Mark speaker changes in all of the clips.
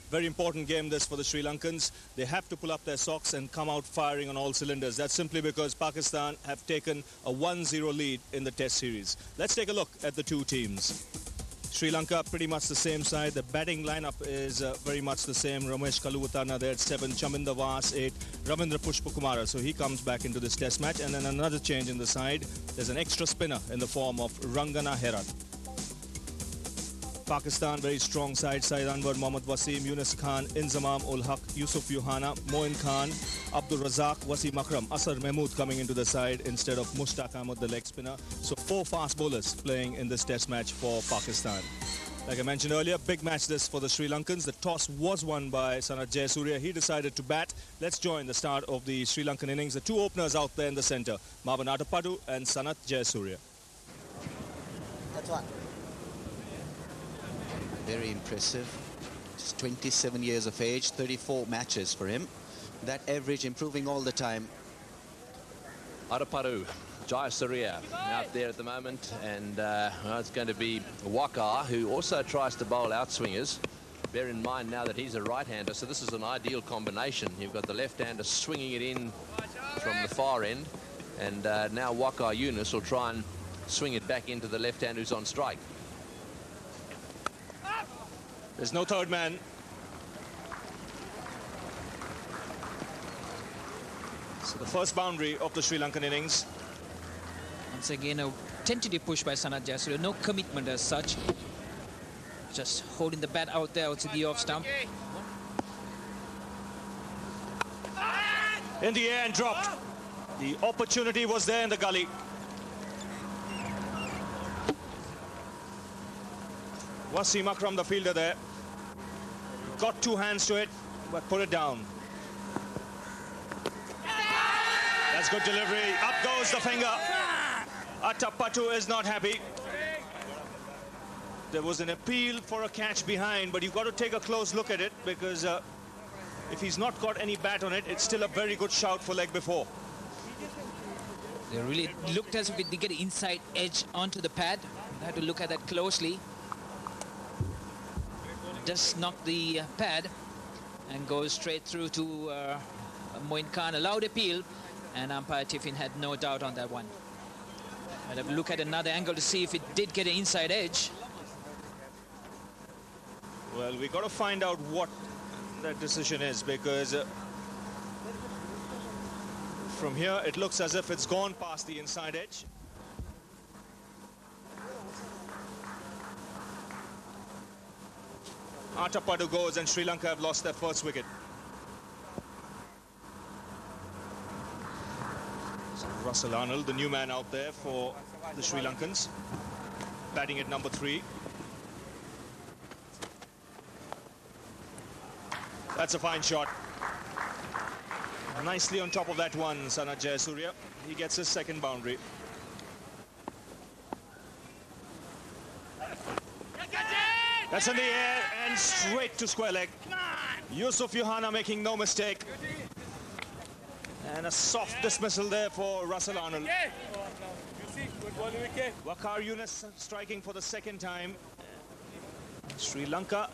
Speaker 1: Very important game this for the Sri Lankans. They have to pull up their socks and come out firing on all cylinders. That's simply because Pakistan have taken a 1-0 lead in the Test series. Let's take a look at the two teams. Sri Lanka, pretty much the same side. The batting lineup is very much the same. Ramesh Kaluwatana there at 7, Chaminda Vas 8, Ravindra Pushpakumara. So he comes back into this Test match. And then another change in the side. There's an extra spinner in the form of Rangana Herat. Pakistan, very strong side. Syed Anwar, Mohammad Wasim, Yunus Khan, Inzamam ul Haq, Yusuf Yuhana, Moin Khan, Abdul Razak, Wasim Akram, Asar Mahmood coming into the side instead of Mushtaq Ahmed, the leg spinner. So 4 fast bowlers playing in this Test match for Pakistan. Like I mentioned earlier, big match this for the Sri Lankans. The toss was won by Sanath Jayasuriya. He decided to bat. Let's join the start of the Sri Lankan innings. The two openers out there in the centre, Marwan Atapadu and Sanath Jayasuriya.
Speaker 2: That's one. Very impressive. Just 27 years of age, 34 matches for him. That average improving all the time.
Speaker 3: Atapadu, Jayasuriya out there at the moment, and it's going to be Waqar, who also tries to bowl outswingers. Bear in mind now that he's a right-hander, so this is an ideal combination. You've got the left-hander swinging it in from the far end, and now Waqar Yunus will try and swing it back into the left-hand who's on strike.
Speaker 1: There's no third man. So the first boundary of the Sri Lankan innings.
Speaker 4: Once again, a tentative push by Sanath Jayasuriya. No commitment as such. Just holding the bat out there outside the off stump.
Speaker 1: In the air and dropped. The opportunity was there in the gully. Wasim Akram, the fielder there. Got 2 hands to it, but put it down. That's good delivery. Up goes the finger. Atapadu is not happy. There was an appeal for a catch behind, but you've got to take a close look at it because if he's not got any bat on it, it's still a very good shout for leg before.
Speaker 4: They really looked as if they get an inside edge onto the pad. I had to look at that closely. Just knocked the pad and goes straight through to Moin Khan. A loud appeal, and umpire Tiffin had no doubt on that one. I'd have to look at another angle to see if it did get an inside edge.
Speaker 1: Well, we got to find out what that decision is because from here it looks as if it's gone past the inside edge. Atapadu goes and Sri Lanka have lost their first wicket. So Russell Arnold, the new man out there for the Sri Lankans, batting at number 3. That's a fine shot. Nicely on top of that one, Sanath Jayasuriya. He gets his second boundary. That's in the air and straight to square leg. Yusuf Yuhana making no mistake. And a soft dismissal there for Russell Arnold. Waqar Yunus striking for the second time. Sri Lanka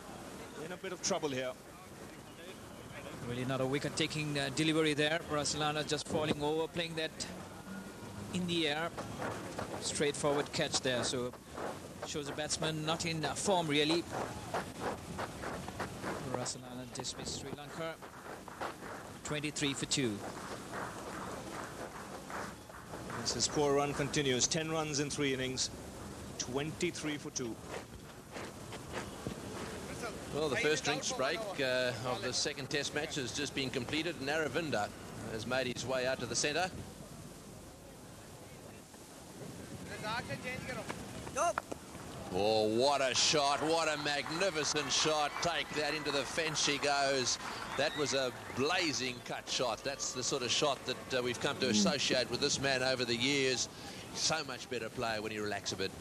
Speaker 1: in a bit of trouble here.
Speaker 4: Really not a wicket-taking delivery there. Russell Arnold just falling over, playing that in the air. Straightforward catch there. So shows a batsman not in form really. Russell Arnold dismissed Sri Lanka. 23 for 2.
Speaker 1: This poor run continues. 10 runs in 3 innings. 23 for 2.
Speaker 3: Well, the first drinks break of the second Test match has just been completed, and Aravinda has made his way out to the centre. Oh, what a shot, what a magnificent shot. Take that into the fence she goes. That was a blazing cut shot. That's the sort of shot that we've come to associate with this man over the years. So much better player when he relaxes a bit.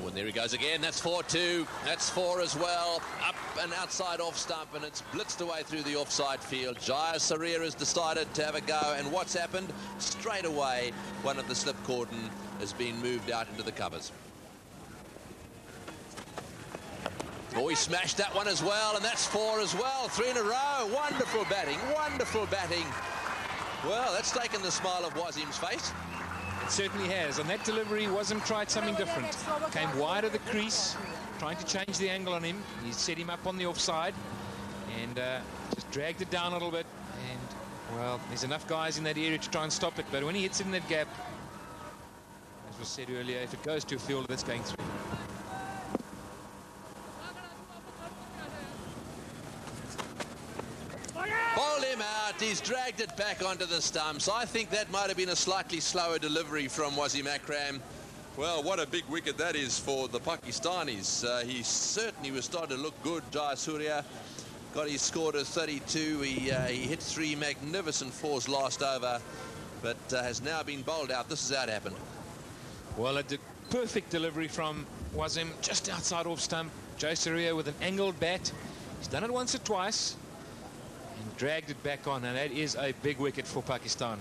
Speaker 3: Oh, and there he goes again. That's 4-2. That's 4 as well. Up and outside off stump, and it's blitzed away through the offside field. Jayasuriya has decided to have a go, and what's happened? Straight away, one of the slip cordon has been moved out into the covers. Oh, he smashed that one as well, and that's 4 as well. 3 in a row. Wonderful batting, wonderful batting. Well, that's taken the smile off Wasim's face.
Speaker 5: It certainly has. On that delivery, Wasim tried something different. Came wide of the crease, trying to change the angle on him. He set him up on the offside and just dragged it down a little bit. And, well, there's enough guys in that area to try and stop it. But when he hits it in that gap, as was said earlier, if it goes to a fielder that's going through.
Speaker 3: Bowled him out. He's dragged it back onto the stumps. I think that might have been a slightly slower delivery from Wasim Akram. Well, what a big wicket that is for the Pakistanis. He certainly was starting to look good. Jayasuriya got his score to 32. He hit 3 magnificent 4s last over, but has now been bowled out. This is how it happened.
Speaker 5: Well, a perfect delivery from Wasim, just outside off stump. Jayasuriya with an angled bat. He's done it once or twice and dragged it back on, and that is a big wicket for Pakistan.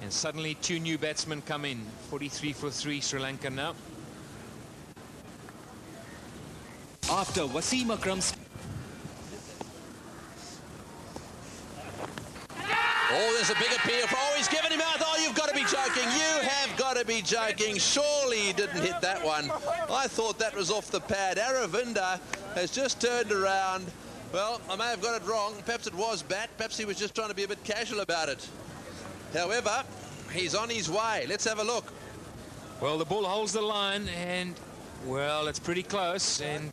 Speaker 5: And suddenly 2 new batsmen come in. 43 for 3 Sri Lanka now.
Speaker 6: After Wasim Akram's...
Speaker 3: Oh, there's a big appeal. Oh, he's given him out. Oh, you've got to be joking. You have got to be joking. Surely he didn't hit that one. I thought that was off the pad. Aravinda has just turned around. Well, I may have got it wrong. Perhaps it was bat. Perhaps he was just trying to be a bit casual about it. However, he's on his way. Let's have a look.
Speaker 5: Well, the ball holds the line, and, well, it's pretty close. And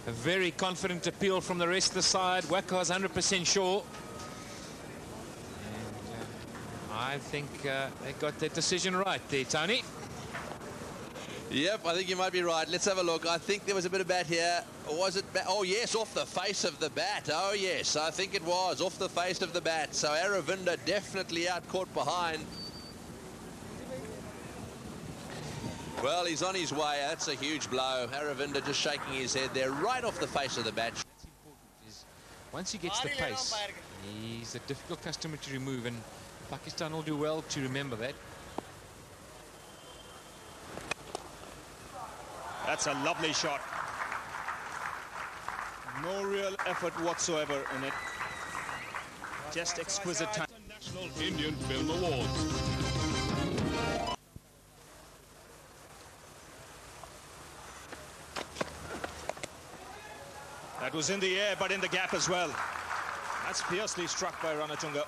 Speaker 5: a very confident appeal from the rest of the side. Waqar's 100% sure. And I think they got that decision right there, Tony.
Speaker 3: Yep, I think you might be right. Let's have a look. I think there was a bit of bat here. Was it bat? Oh, yes, off the face of the bat. Oh, yes, I think it was off the face of the bat. So Aravinda definitely out caught behind. Well, he's on his way. That's a huge blow. Aravinda just shaking his head there, right off the face of the bat.
Speaker 5: What's important is once he gets the pace, he's a difficult customer to remove, and Pakistan will do well to remember that.
Speaker 1: That's a lovely shot. No real effort whatsoever in it. Just exquisite time.
Speaker 7: National Indian Film Awards.
Speaker 1: That was in the air, but in the gap as well. That's fiercely struck by Ranatunga.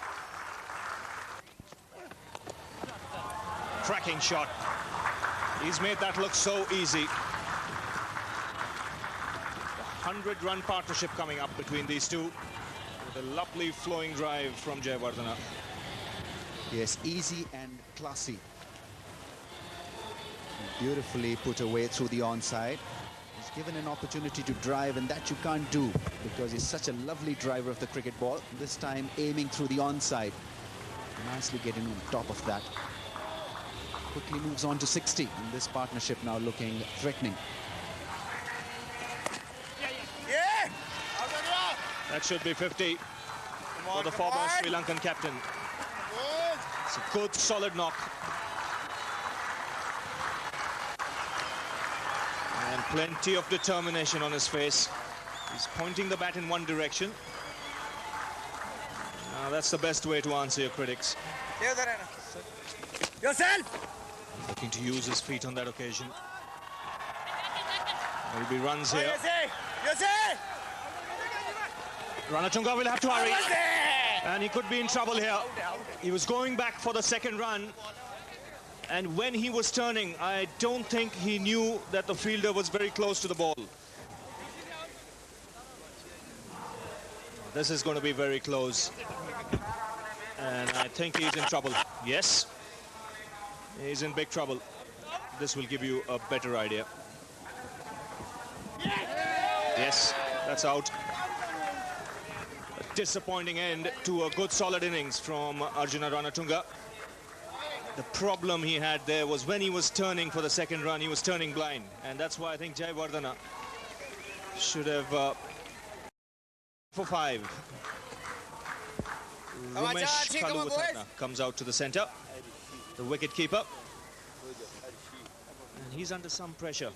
Speaker 1: Cracking shot. He's made that look so easy. 100-run partnership coming up between these two, with a lovely flowing drive from Jayawardene.
Speaker 2: Yes, easy and classy. Beautifully put away through the onside. He's given an opportunity to drive, and that you can't do because he's such a lovely driver of the cricket ball. This time aiming through the onside. Nicely getting on top of that. Quickly moves on to 60. And this partnership now looking threatening.
Speaker 1: That should be 50 for the former Sri Lankan captain. It's a good, solid knock. And plenty of determination on his face. He's pointing the bat in one direction. Now, that's the best way to answer your critics. Looking to use his feet on that occasion. There will be runs here. Ranatunga will have to hurry, and he could be in trouble here. He was going back for the second run, and when he was turning, I don't think he knew that the fielder was very close to the ball. This is going to be very close, and I think he's in trouble. Yes, he's in big trouble. This will give you a better idea. Yes, that's out. Disappointing end to a good solid innings from Arjuna Ranatunga. The problem he had there was when he was turning for the second run, he was turning blind, and that's why I think Jayawardene should have for 5. Ramesh Kaluvuthatna comes out to the centre, the wicket keeper, and he's under some pressure.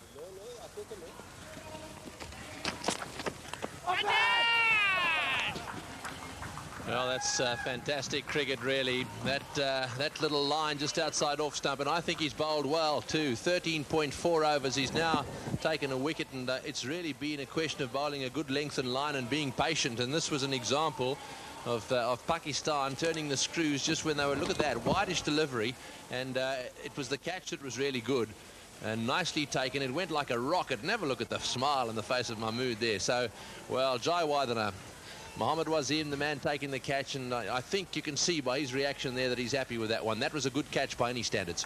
Speaker 3: Well, that's fantastic cricket, really. That little line just outside off stump, and I think he's bowled well too. 13.4 overs. He's now taken a wicket, and it's really been a question of bowling a good length and line and being patient. And this was an example of Pakistan turning the screws just when they were. Look at that whitish delivery, and it was the catch that was really good. And nicely taken. It went like a rocket. Never look at the smile on the face of Mahmood there. So, well, Jai Wadana. Mohammad Wasim, the man taking the catch, and I think you can see by his reaction there that he's happy with that one. That was a good catch by any standards.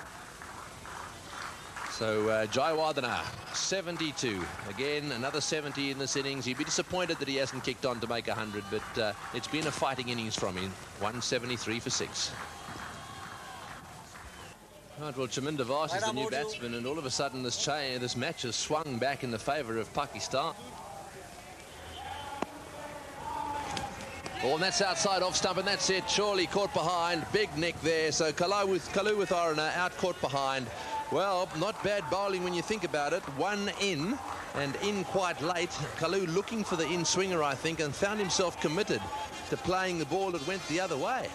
Speaker 3: So Jai Wadana, 72. Again, another 70 in this innings. He'd be disappointed that he hasn't kicked on to make 100, but it's been a fighting innings from him. 173 for 6. Right, well, Chaminda Vas is the new batsman, and all of a sudden this match has swung back in the favour of Pakistan. Oh, and that's outside off stump, and that's it. Surely caught behind. Big nick there. So Kalu with Arana out caught behind. Well, not bad bowling when you think about it. One in, and in quite late. Kalu looking for the in-swinger, I think, and found himself committed to playing the ball that went the other way.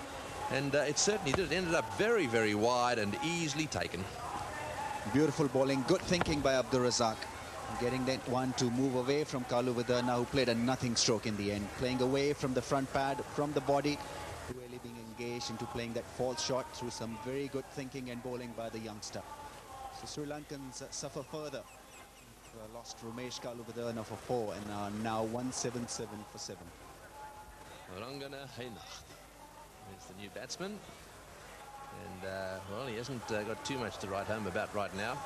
Speaker 3: And it certainly did. It ended up very, very wide and easily taken.
Speaker 2: Beautiful bowling. Good thinking by Abdur Razak. Getting that one to move away from Kalu Vidana, who played a nothing stroke in the end. Playing away from the front pad, from the body, really being engaged into playing that false shot through some very good thinking and bowling by the youngster. So Sri Lankans suffer further. Lost Ramesh Kalu Vidana for 4 and are now 177 for 7.
Speaker 3: Rangana Heinacht is the new batsman. And, well, he hasn't got too much to write home about right now,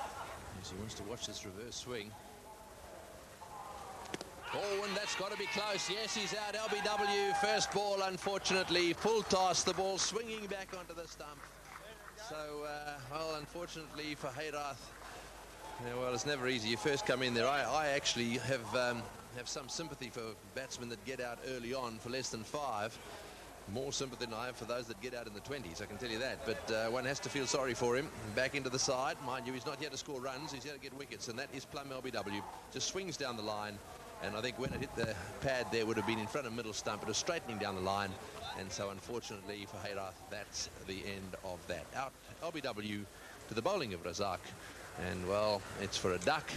Speaker 3: as he wants to watch this reverse swing. Oh, and that's got to be close. Yes, he's out. LBW, first ball, unfortunately. Full toss, the ball swinging back onto the stump. So, well, unfortunately for Hayrath, yeah, well, it's never easy. You first come in there. I actually have some sympathy for batsmen that get out early on for less than 5. More sympathy than I have for those that get out in the 20s, I can tell you that. But one has to feel sorry for him. Back into the side. Mind you, he's not here to score runs. He's here to get wickets, and that is plumb LBW. Just swings down the line. And I think when it hit the pad there, would have been in front of middle stump. It was straightening down the line. And so, unfortunately for Hayrath, that's the end of that. Out LBW to the bowling of Razak. And, well, it's for a duck.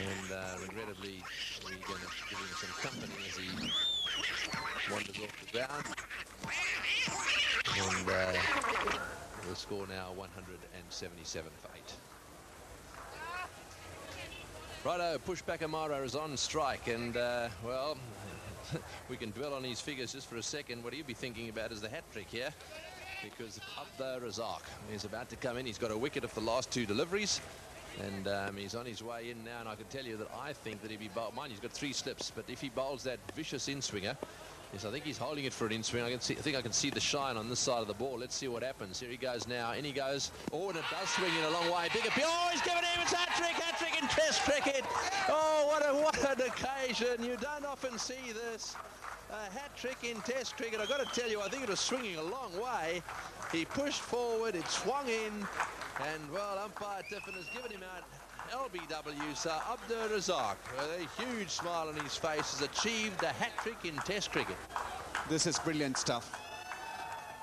Speaker 3: And regrettably, we're going to give him some company as he wanders off the ground. And the score now 177 for 8. Righto, Pushpak Amara is on strike, and well, we can dwell on his figures just for a second. What he'll be thinking about is the hat-trick here, because Abdur Razak is about to come in. He's got a wicket of the last 2 deliveries, and he's on his way in now, and I can tell you that I think that if he bowls, mind he's got 3 slips, but if he bowls that vicious in-swinger, yes, I think he's holding it for an in-swing. I think I can see the shine on this side of the ball. Let's see what happens. Here he goes now. In he goes. Oh, and it does swing in a long way. Big appeal. Oh, he's given him. It's hat-trick in Test cricket. Oh, what an occasion. You don't often see this. A hat-trick in Test cricket. I've got to tell you, I think it was swinging a long way. He pushed forward. It swung in. And, well, umpire Tiffin has given him out. LBW, so Abdur Razak, with a huge smile on his face, has achieved a hat-trick in Test cricket.
Speaker 2: This is brilliant stuff.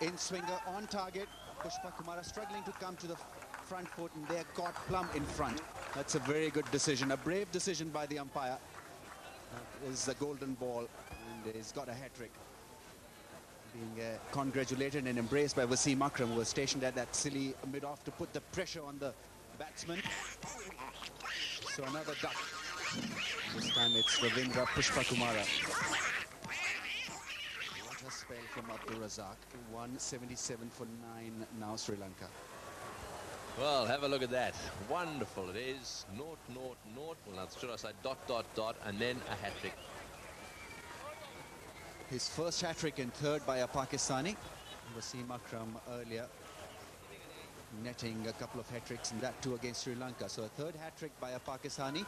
Speaker 2: In-swinger on target. Pushpak Kumara struggling to come to the front foot, and they're caught plumb in front. That's a very good decision, a brave decision by the umpire. That is the golden ball, and he's got a hat-trick. Being congratulated and embraced by Wasim Akram, who was stationed at that silly mid-off to put the pressure on the batsman. So another duck. This time it's Ravindra Pushpakumara. What a spell from Abdur Razak. 177 for 9 now, Sri Lanka.
Speaker 3: Well, have a look at that. Wonderful it is. 0, 0, 0. Well, should I say dot, dot, dot, and then a hat-trick.
Speaker 2: His first hat-trick and third by a Pakistani. Wasim Akram earlier, netting a couple of hat-tricks, and that too against Sri Lanka. So a third hat-trick by a Pakistani,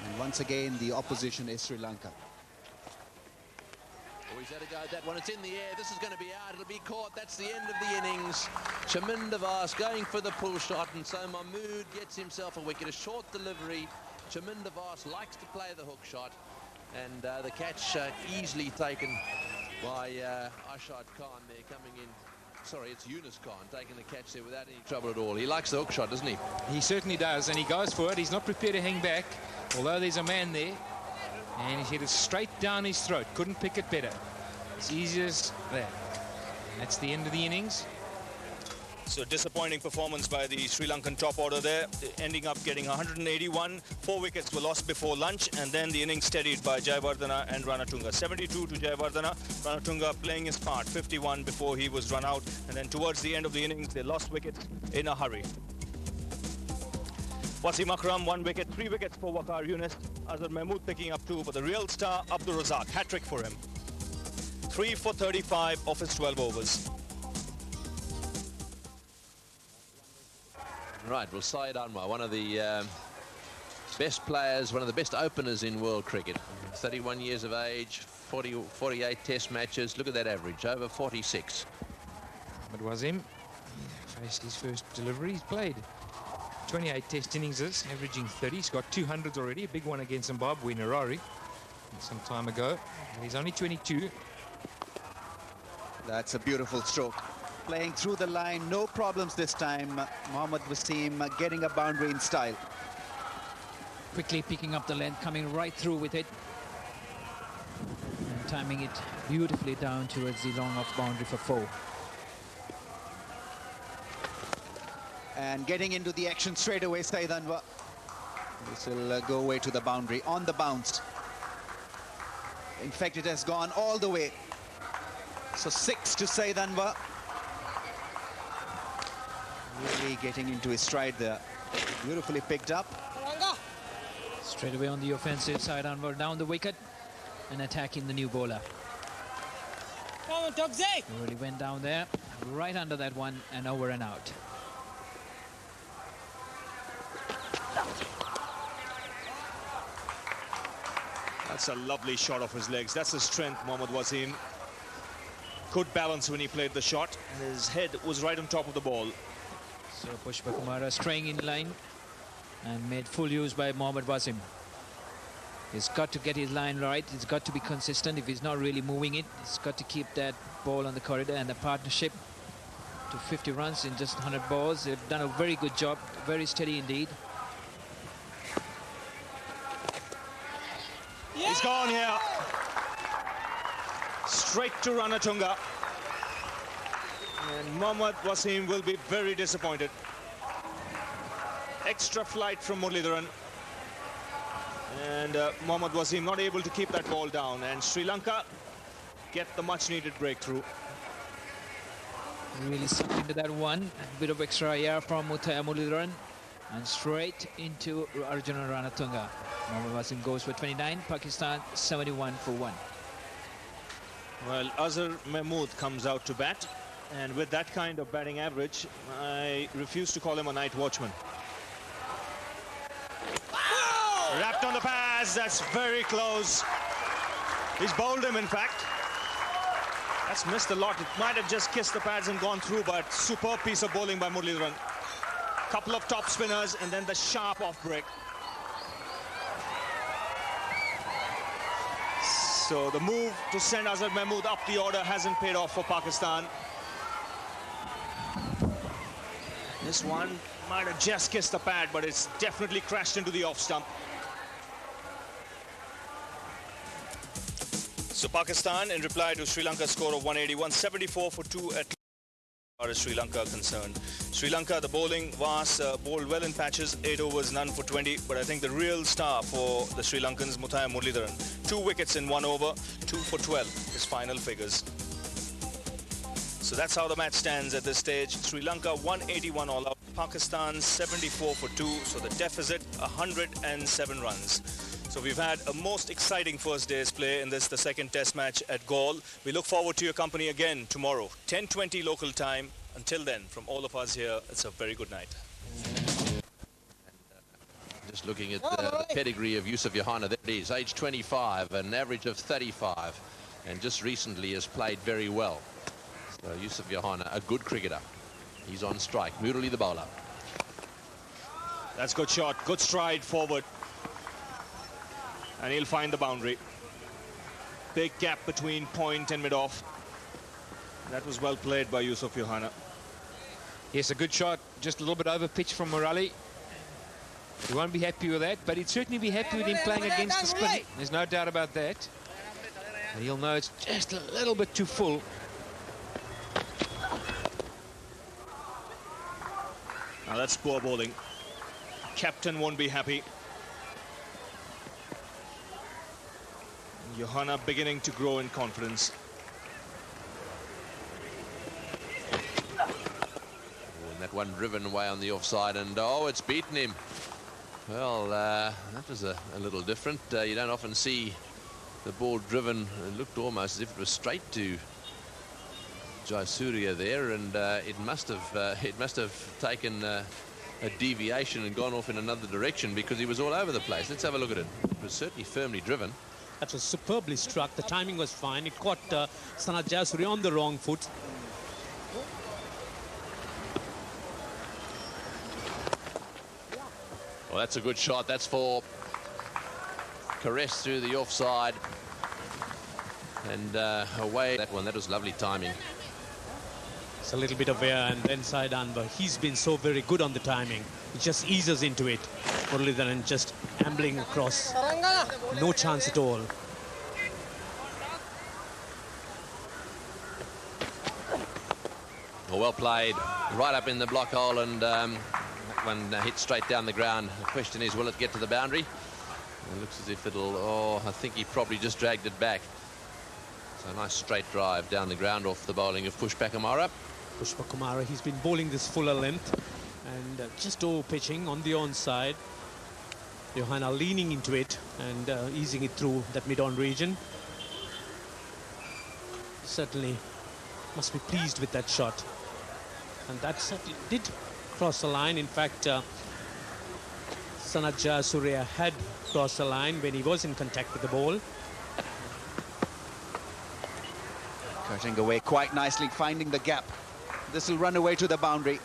Speaker 2: and once again the opposition is Sri Lanka.
Speaker 3: Oh, he's had a go at that one. It's in the air. This is going to be out. It'll be caught. That's the end of the innings. Chaminda Vas going for the pull shot, and so Mahmood gets himself a wicket. A short delivery. Chaminda Vas likes to play the hook shot, And the catch easily taken by Ashad Khan there coming in. Sorry, it's Yunus Khan taking the catch there without any trouble at all. He likes the hook shot, doesn't he?
Speaker 5: He certainly does, and he goes for it. He's not prepared to hang back, although there's a man there. And he hit it straight down his throat. Couldn't pick it better. It's easy as that. That's the end of the innings.
Speaker 1: So disappointing performance by the Sri Lankan top order there, ending up getting 181. 4 wickets were lost before lunch, and then the innings steadied by Jayawardena and Ranatunga. 72 to Jayawardena, Ranatunga playing his part, 51 before he was run out, and then towards the end of the innings they lost wickets in a hurry. Wasim Akram 1 wicket, 3 wickets for Waqar Yunus, Azhar Mahmood picking up 2, but the real star Abdul Razak, hat-trick for him. 3 for 35 off his 12 overs.
Speaker 3: Right, well, Syed Anwar, one of the best players, one of the best openers in world cricket. 31 years of age, 48 test matches. Look at that average, over 46.
Speaker 5: It was him. Faced his first delivery. He's played 28 test innings, averaging 30. He's got 200s already, a big one against Zimbabwe in Harare some time ago. He's only 22.
Speaker 2: That's a beautiful stroke. Playing through the line, no problems this time. Mohammad Wasim getting a boundary in style.
Speaker 4: Quickly picking up the length, coming right through with it. And timing it beautifully down towards the long off boundary for 4.
Speaker 2: And getting into the action straight away, Syed Anwar. This will go away to the boundary on the bounce. In fact, it has gone all the way. So 6 to Syed Anwar. Really getting into his stride there. Beautifully picked up.
Speaker 4: Straight away on the offensive side, Anwar down the wicket and attacking the new bowler. Really went down there, right under that one, and over and out.
Speaker 1: That's a lovely shot off his legs. That's the strength, Mohammad Wasim. Could balance when he played the shot, and his head was right on top of the ball.
Speaker 4: So Pushpa Kumara straying in line and made full use by Mohammad Wasim. He's got to get his line right. He's got to be consistent. If he's not really moving it, he's got to keep that ball on the corridor, and the partnership to 50 runs in just 100 balls. They've done a very good job, very steady indeed.
Speaker 1: He's gone here. Straight to Ranatunga. And Mohammad Wasim will be very disappointed. Extra flight from Muralidharan. And Mohammad Wasim not able to keep that ball down. And Sri Lanka get the much-needed breakthrough.
Speaker 4: Really sucked into that one. A bit of extra air from Muralidharan. And straight into Arjuna Ranatunga. Mohammad Wasim goes for 29. Pakistan 71 for 1.
Speaker 1: Well, Azhar Mahmood comes out to bat. And with that kind of batting average, I refuse to call him a night watchman. Whoa! Wrapped on the pads, that's very close. He's bowled him, in fact. That's missed a lot. It might have just kissed the pads and gone through, but superb piece of bowling by Muralidharan. Couple of top spinners and then the sharp off break. So the move to send Azhar Mahmood up the order hasn't paid off for Pakistan. This one might have just kissed the pad, but it's definitely crashed into the off stump. So Pakistan, in reply to Sri Lanka's score of 181, 74 for 2 at as far as Sri Lanka are concerned. Sri Lanka, the bowling was bowled well in patches, 8 overs, none for 20. But I think the real star for the Sri Lankans, Muthiah Muralidharan, 2 wickets in 1 over, 2 for 12, his final figures. So that's how the match stands at this stage. Sri Lanka 181 all out, Pakistan 74 for 2. So the deficit 107 runs. So we've had a most exciting first day's play in this, the second test match at Galle. We look forward to your company again tomorrow, 10:20 local time. Until then, from all of us here, it's a very good night.
Speaker 3: Just looking at the pedigree of Yusuf Yohana, there it is, age 25, an average of 35, and just recently has played very well. So Yusuf Yohana, a good cricketer. He's on strike. Murali the bowler.
Speaker 1: That's good shot, good stride forward. And he'll find the boundary. Big gap between point and mid-off. That was well played by Yusuf Yohana.
Speaker 5: Yes, a good shot, just a little bit over pitch from Murali. He won't be happy with that, but he'd certainly be happy with him playing against the spin. There's no doubt about that. And he'll know it's just a little bit too full.
Speaker 1: Now that's poor bowling. Captain won't be happy. Yohana beginning to grow in confidence.
Speaker 3: And that one driven away on the offside, and oh, it's beaten him. Well, that was a little different. You don't often see the ball driven. It looked almost as if it was straight to Jayasuriya there, and it must have taken a deviation and gone off in another direction, because he was all over the place. Let's have a look at it. It was certainly firmly driven.
Speaker 8: That was superbly struck. The timing was fine. It caught Sanat Jayasuriya on the wrong foot.
Speaker 3: Well, that's a good shot. That's for caress through the offside. And away that one. That was lovely timing.
Speaker 8: It's a little bit of air and then side on, but he's been so very good on the timing. He just eases into it. Muralidharan just ambling across. No chance at all.
Speaker 3: Well played. Right up in the block hole, and that one hit straight down the ground. The question is, will it get to the boundary? It looks as if it'll... Oh, I think he probably just dragged it back. So a nice straight drive down the ground off the bowling of Pushpa Kumara.
Speaker 8: Pushpa Kumara, he's been bowling this fuller length and just over pitching on the onside. Yohana leaning into it and easing it through that mid-on region. Certainly must be pleased with that shot. And that certainly did cross the line. In fact, Sanat Jayasuriya had crossed the line when he was in contact with the ball.
Speaker 2: Cutting away quite nicely, finding the gap. This will run away to the boundary.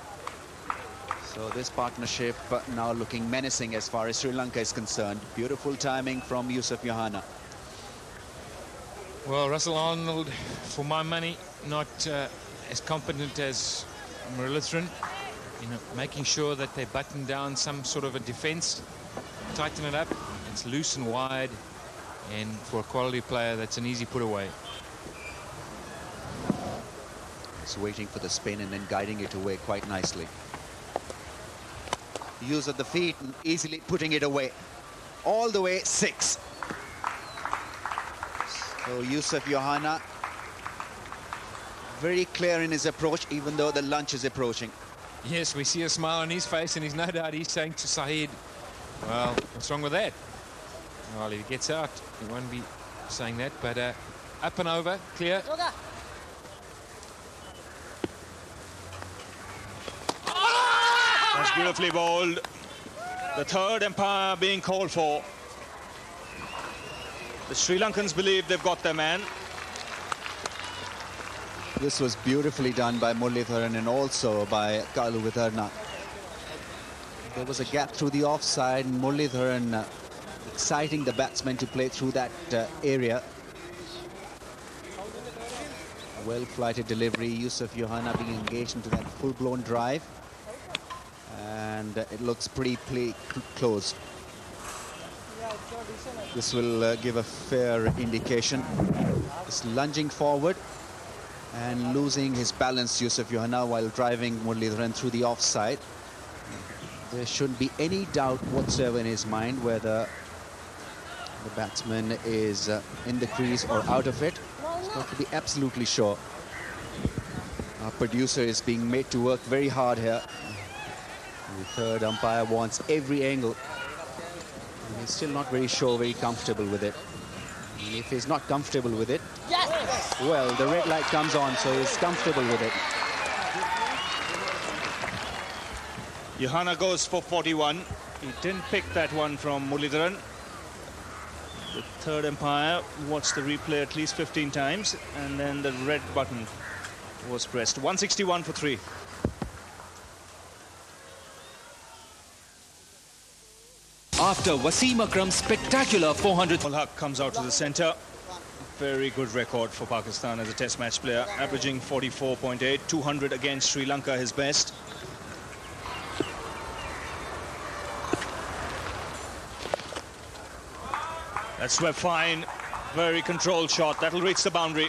Speaker 2: So this partnership now looking menacing as far as Sri Lanka is concerned. Beautiful timing from Yusuf Yohana.
Speaker 5: Well, Russell Arnold, for my money, not as competent as Muralidharan. You know, making sure that they button down some sort of a defense, tighten it up. It's loose and wide, and for a quality player, that's an easy put away.
Speaker 2: He's waiting for the spin and then guiding it away quite nicely. Use of the feet and easily putting it away. All the way, 6. So Yusuf Yohana, very clear in his approach, even though the lunch is approaching.
Speaker 5: Yes, we see a smile on his face, and he's no doubt he's saying to Saeed, well, what's wrong with that? Well, if he gets out, he won't be saying that, but up and over, clear.
Speaker 1: That's beautifully bowled. The third umpire being called for. The Sri Lankans believe they've got their man.
Speaker 2: This was beautifully done by Muralidharan and also by Kalu Vitharna. There was a gap through the offside, and Muralidharan exciting the batsmen to play through that area. Well-flighted delivery, Yusuf Yohana being engaged into that full-blown drive. And it looks pretty close. This will give a fair indication. Just lunging forward and losing his balance, Yusuf Yohana, while driving Muralidharan through the offside. There shouldn't be any doubt whatsoever in his mind whether the batsman is in the crease or out of it. He's got to be absolutely sure. Our producer is being made to work very hard here. The third umpire wants every angle. And he's still not very sure, very comfortable with it. And if he's not comfortable with it, well, the red light comes on, so he's comfortable with it.
Speaker 1: Yohana goes for 41. He didn't pick that one from Muralidharan. The third umpire watched the replay at least 15 times, and then the red button was pressed. 161 for 3.
Speaker 6: After Wasim Akram's spectacular 400...
Speaker 1: Ul Haq comes out to the centre. Very good record for Pakistan as a test match player, averaging 44.8, 200 against Sri Lanka, his best. That's swept fine, very controlled shot, that'll reach the boundary.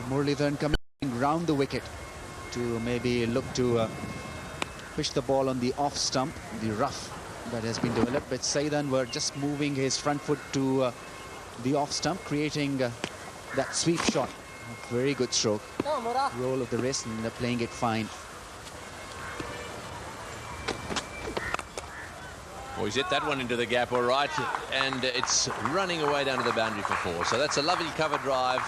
Speaker 2: Muralidharan coming round the wicket to maybe look to push the ball on the off stump, the rough that has been developed, but Saeed Anwar just moving his front foot to the off stump, creating that sweep shot. A very good stroke. Roll of the wrist and playing it fine.
Speaker 3: Well, he's hit that one into the gap all right, and it's running away down to the boundary for 4. So that's a lovely cover drive.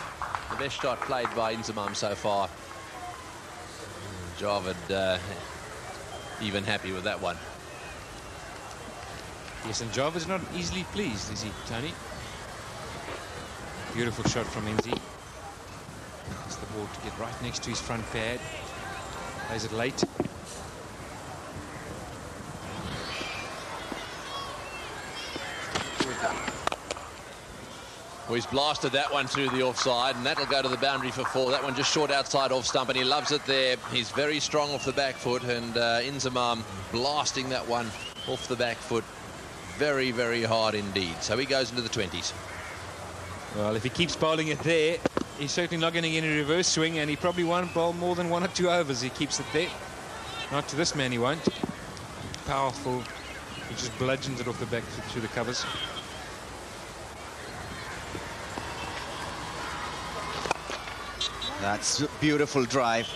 Speaker 3: The best shot played by Inzamam so far. Javed even happy with that one.
Speaker 5: Yes, and Javed is not easily pleased, is he, Tony? Beautiful shot from Enzi. Gets the ball to get right next to his front pad. Plays it late.
Speaker 3: Well, he's blasted that one through the offside, and that'll go to the boundary for 4. That one just short outside off stump, and he loves it there. He's very strong off the back foot, and Inzamam blasting that one off the back foot very, very hard indeed. So he goes into the 20s.
Speaker 5: Well, if he keeps bowling it there, he's certainly not going to get any reverse swing, and he probably won't bowl more than 1 or 2 overs. He keeps it there. Not to this man, he won't. Powerful. He just bludgeons it off the back foot through the covers.
Speaker 2: That's a beautiful drive.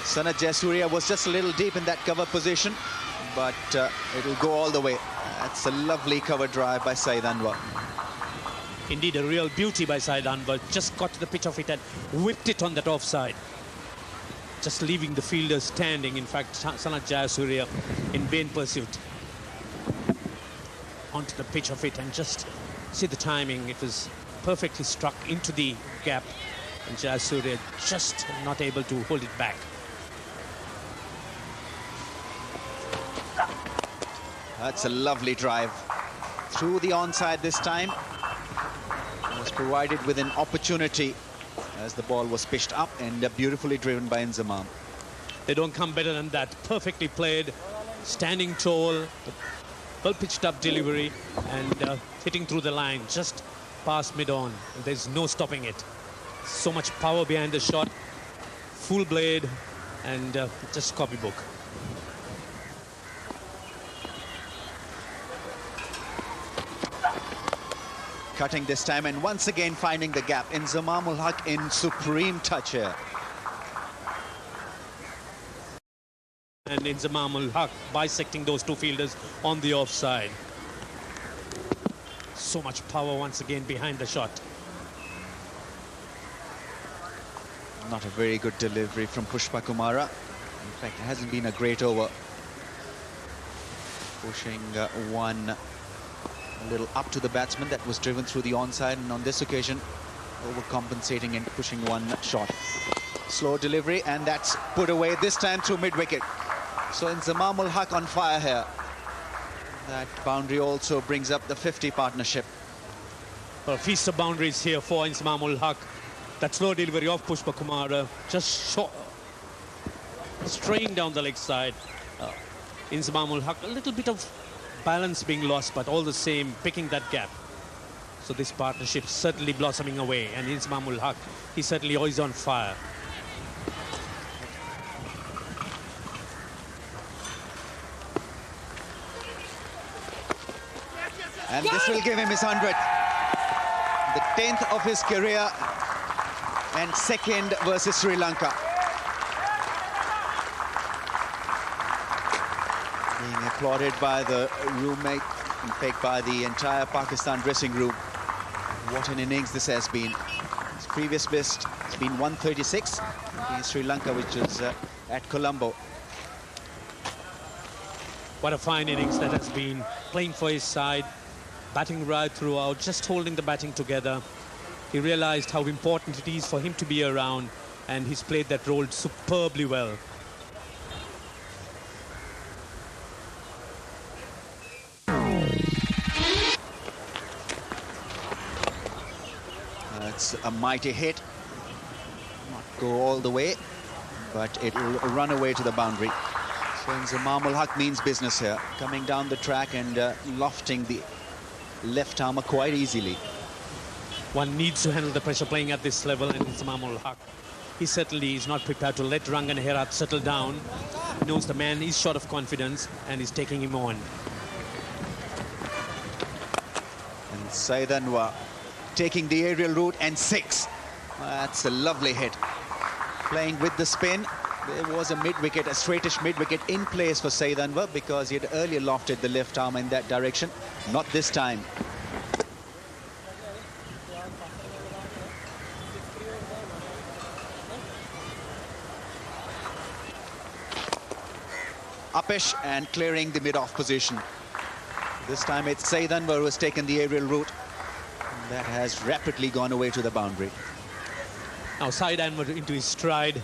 Speaker 2: Sanat Jayasuriya was just a little deep in that cover position, but it'll go all the way. That's a lovely cover drive by Saeed Anwar.
Speaker 8: Indeed, a real beauty by Saeed Anwar. Just got to the pitch of it and whipped it on that offside. Just leaving the fielder standing. In fact, Sanat Jayasuriya in vain pursuit. Onto the pitch of it, and just see the timing. It was perfectly struck into the gap, and Jayasuriya just not able to hold it back.
Speaker 2: That's a lovely drive. Through the onside this time. Was provided with an opportunity as the ball was pitched up, and beautifully driven by Inzamam.
Speaker 8: They don't come better than that. Perfectly played, standing tall, well pitched up delivery, and hitting through the line just past mid-on. There's no stopping it. So much power behind the shot, full blade, and just copybook.
Speaker 2: Cutting this time, and once again finding the gap. Inzamam ul Haq in supreme touch here.
Speaker 8: And Inzamam ul Haq bisecting those two fielders on the offside. So much power once again behind the shot.
Speaker 2: Not a very good delivery from Pushpa Kumara. In fact, it hasn't been a great over. Pushing one a little up to the batsman that was driven through the onside, and on this occasion overcompensating and pushing one shot. Slow delivery, and that's put away this time through mid-wicket. So Inzamam ul Haq on fire here. That boundary also brings up the 50 partnership.
Speaker 8: A feast of boundaries here for Inzamam ul Haq. That slow delivery of Pushpa Kumara, just short, straying down the leg side. Inzamam ul Haq, a little bit of balance being lost, but all the same picking that gap. So this partnership certainly blossoming away, and Inzamam ul Haq, he certainly always on fire.
Speaker 2: And this will give him his 100th. The 10th of his career, and second versus Sri Lanka. Being applauded by the roommate, in fact by the entire Pakistan dressing room. What an innings this has been. His previous best has been 136 against Sri Lanka, which is at Colombo.
Speaker 8: What a fine innings that has been, playing for his side, batting right throughout, just holding the batting together. He realized how important it is for him to be around, and he's played that role superbly well.
Speaker 2: It's a mighty hit. Not go all the way, but it will run away to the boundary. So Inzamam ul Haq means business here, coming down the track and lofting the left armour quite easily.
Speaker 8: One needs to handle the pressure playing at this level, and Inzamam ul Haq, he certainly is not prepared to let Rangan Herat settle down. He knows the man is short of confidence and is taking him on.
Speaker 2: And Saeed Anwar taking the aerial route, and 6. That's a lovely hit. Playing with the spin. There was a mid-wicket, a straightish mid-wicket in place for Saeed Anwar because he had earlier lofted the left arm in that direction. Not this time. Upish and clearing the mid-off position. This time it's Saeed Anwar who has taken the aerial route. And that has rapidly gone away to the boundary.
Speaker 8: Now Saeed Anwar into his stride,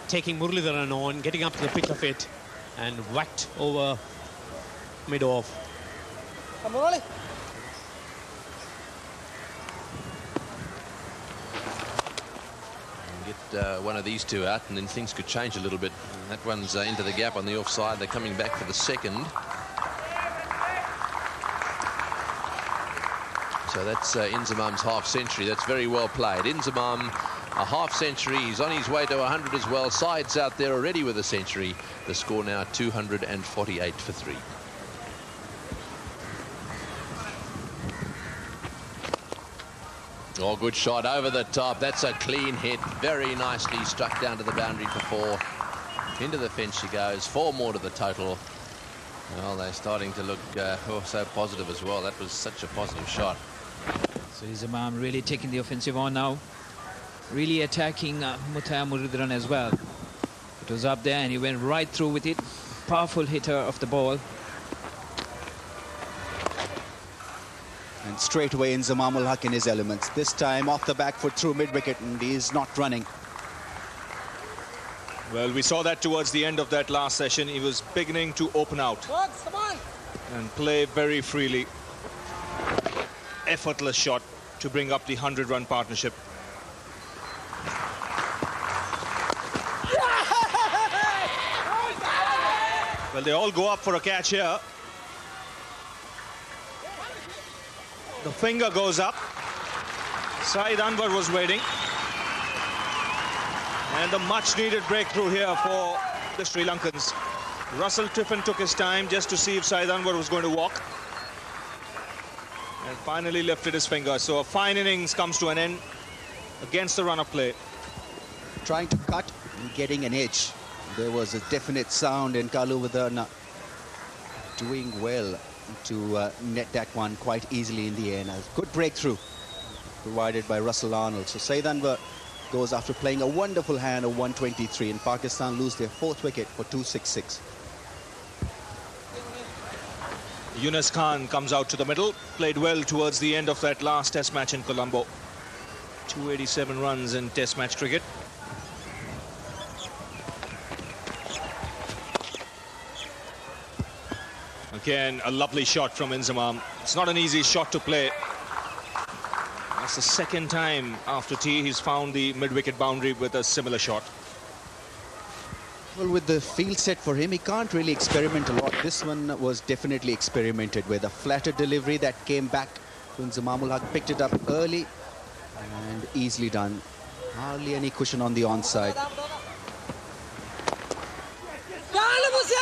Speaker 8: taking Muralidharan on, getting up to the pick of it, and whacked over mid-off.
Speaker 3: Get one of these two out, and then things could change a little bit. That one's into the gap on the offside. They're coming back for the second. So that's Inzamam's half-century. That's very well played. Inzamam, a half-century. He's on his way to 100 as well. Sides out there already with a century. The score now 248 for 3. Oh, good shot over the top. That's a clean hit. Very nicely struck down to the boundary for 4. Into the fence she goes. 4 more to the total. Well, they're starting to look so positive as well. That was such a positive shot.
Speaker 4: So Inzamam really taking the offensive on now. Really attacking Mutaya Muralidharan as well. It was up there and he went right through with it. Powerful hitter of the ball.
Speaker 2: And straight away Inzamam ul Haq in his elements. This time off the back foot through mid-wicket, and he's not running.
Speaker 1: Well, we saw that towards the end of that last session. He was beginning to open out and play very freely. Effortless shot to bring up the 100-run partnership. Well, they all go up for a catch here. The finger goes up. Saeed Anwar was waiting. And a much-needed breakthrough here for the Sri Lankans. Russell Tiffin took his time just to see if Saeed Anwar was going to walk. And finally lifted his finger. So a fine innings comes to an end against the run of play.
Speaker 2: Trying to cut and getting an edge. There was a definite sound, and Kaluvadana doing well to net that one quite easily in the end. A good breakthrough provided by Russell Arnold. So Saeed Anwar goes after playing a wonderful hand of 123, and Pakistan lose their 4th wicket for 266.
Speaker 1: Yunus Khan comes out to the middle, played well towards the end of that last test match in Colombo. 287 runs in test match cricket. Again, a lovely shot from Inzamam. It's not an easy shot to play. That's the second time after tea he's found the mid-wicket boundary with a similar shot.
Speaker 2: Well, with the field set for him, he can't really experiment a lot. This one was definitely experimented with. A flatter delivery that came back to Inzamam ul Haq, picked it up early and easily done. Hardly any cushion on the onside.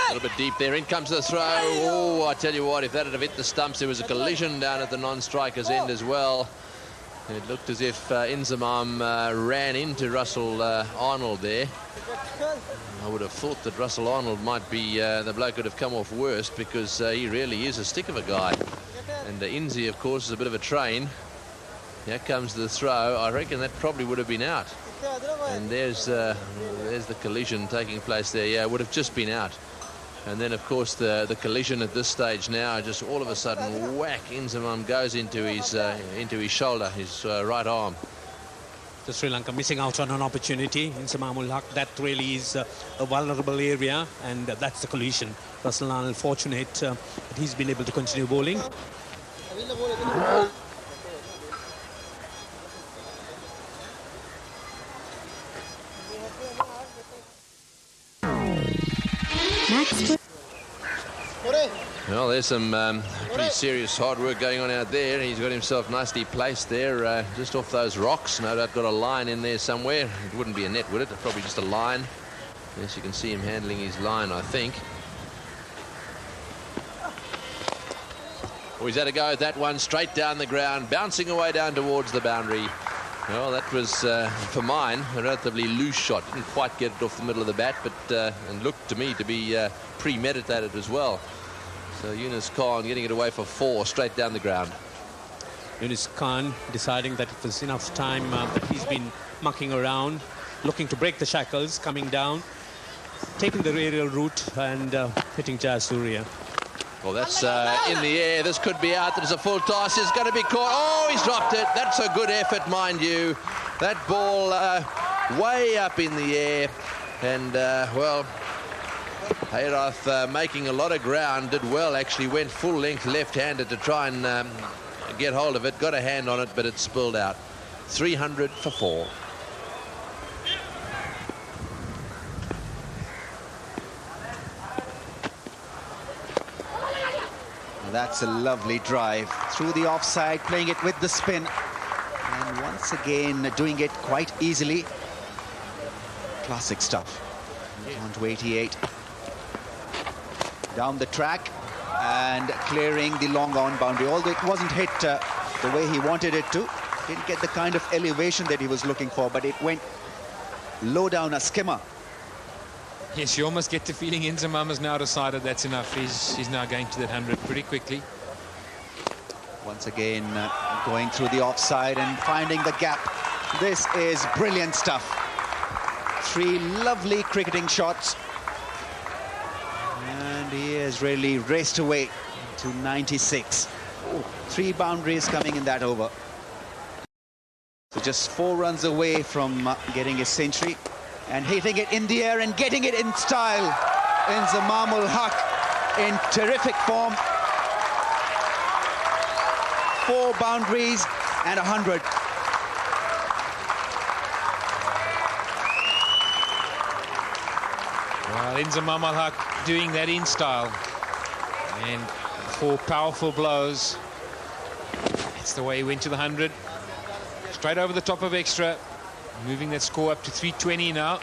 Speaker 3: A little bit deep there. In comes the throw. Oh, I tell you what, if that had hit the stumps, there was a collision down at the non-striker's end as well. It looked as if Inzamam ran into Russell Arnold there. I would have thought that Russell Arnold might be the bloke could have come off worst, because he really is a stick of a guy. And Inzi, of course, is a bit of a train. Here comes the throw. I reckon that probably would have been out. And there's the collision taking place there. Yeah, it would have just been out. And then, of course, the collision at this stage now, just all of a sudden, whack, Inzamam goes into his shoulder, his right arm.
Speaker 8: The Sri Lanka missing out on an opportunity. Inzamam ul Haq, that really is a vulnerable area, and that's the collision. Russell Arnold fortunate that he's been able to continue bowling.
Speaker 3: Well, there's some pretty serious hard work going on out there. He's got himself nicely placed there, just off those rocks. No doubt got a line in there somewhere. It wouldn't be a net, would it? It's probably just a line. Yes, you can see him handling his line, I think. Oh, he's had a go at that one, straight down the ground, bouncing away down towards the boundary. Well, that was, for mine, a relatively loose shot. Didn't quite get it off the middle of the bat, but and looked to me to be premeditated as well. So Yunus Khan getting it away for 4, straight down the ground.
Speaker 8: Yunus Khan deciding that it was enough time that he's been mucking around, looking to break the shackles, coming down, taking the aerial route and hitting Jayasuriya.
Speaker 3: Well, that's in the air. This could be out. There's a full toss. It's going to be caught. Oh, he's dropped it. That's a good effort, mind you. That ball way up in the air. And, well, Hayrath making a lot of ground. Did well, actually. Went full length left-handed to try and get hold of it. Got a hand on it, but it spilled out. 300 for 4.
Speaker 2: That's a lovely drive through the offside, playing it with the spin. And once again, doing it quite easily. Classic stuff. On to 88. Down the track and clearing the long on boundary. Although it wasn't hit the way he wanted it to. Didn't get the kind of elevation that he was looking for, but it went low down a skimmer.
Speaker 5: Yes, you almost get the feeling Inzamam has now decided that's enough. He's now going to that 100 pretty quickly.
Speaker 2: Once again, going through the offside and finding the gap. This is brilliant stuff. 3 lovely cricketing shots. And he has really raced away to 96. 3 boundaries coming in that over. So just 4 runs away from getting his century. And hitting it in the air and getting it in style. Inzamam ul Haq in terrific form. 4 boundaries and 100.
Speaker 5: Well, Inzamam ul Haq doing that in style. And 4 powerful blows. That's the way he went to the 100. Straight over the top of extra. Moving that score up to 320 now.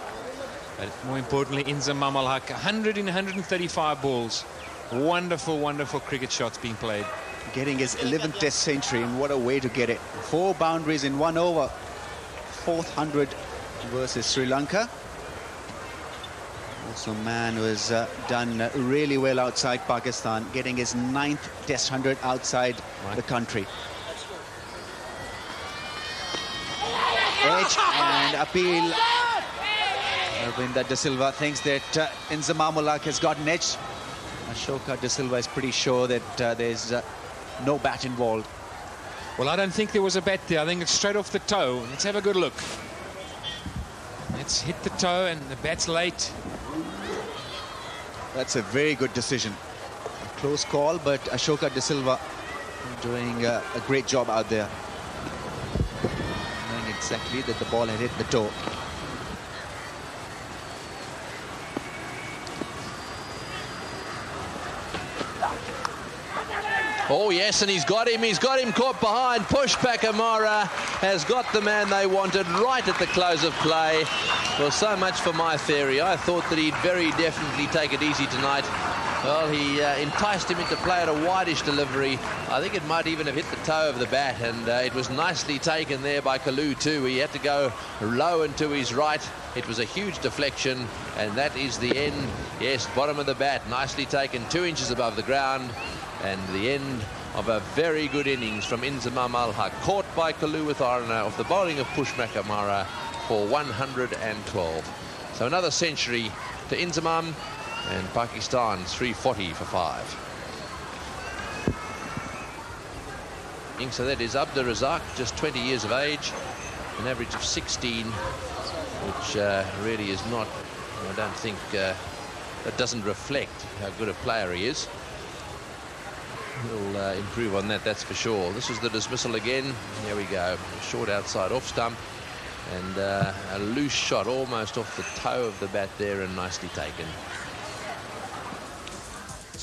Speaker 5: But more importantly, Inzamam ul Haq, 100 in 135 balls. Wonderful, wonderful cricket shots being played.
Speaker 2: Getting his 11th Test century, and what a way to get it. 4 boundaries in 1 over. 4th 100 versus Sri Lanka. Also, man who has done really well outside Pakistan, getting his 9th Test 100 outside the country. Edge and appeal. Arvinda De Silva thinks that Inzamam ul Haq has gotten edge. Ashoka De Silva is pretty sure that there's no bat involved.
Speaker 5: Well, I don't think there was a bat there. I think it's straight off the toe. Let's have a good look. Let's hit the toe and the bat's late.
Speaker 2: That's a very good decision. A close call, but Ashoka De Silva doing a great job out there. Knowing exactly that the ball had hit the toe.
Speaker 3: Oh, yes, and he's got him caught behind. Pushpak Amara has got the man they wanted right at the close of play. Well, so much for my theory. I thought that he'd very definitely take it easy tonight. Well, he enticed him into play at a wideish delivery. I think it might even have hit the toe of the bat, and it was nicely taken there by Kalu too. He had to go low and to his right. It was a huge deflection, and that is the end. Yes, bottom of the bat, nicely taken, 2 inches above the ground. And the end of a very good innings from Inzamam ul Haq, caught by Kalu with Arana off the bowling of Pushpak Amara for 112. So another century to Inzamam, and Pakistan 340 for 5. So that is Abdur Razak, just 20 years of age, an average of 16, which really is not, I don't think, that doesn't reflect how good a player he is. He'll improve on that, that's for sure. This is the dismissal again. Here we go. Short outside off stump. And a loose shot almost off the toe of the bat there, and nicely taken.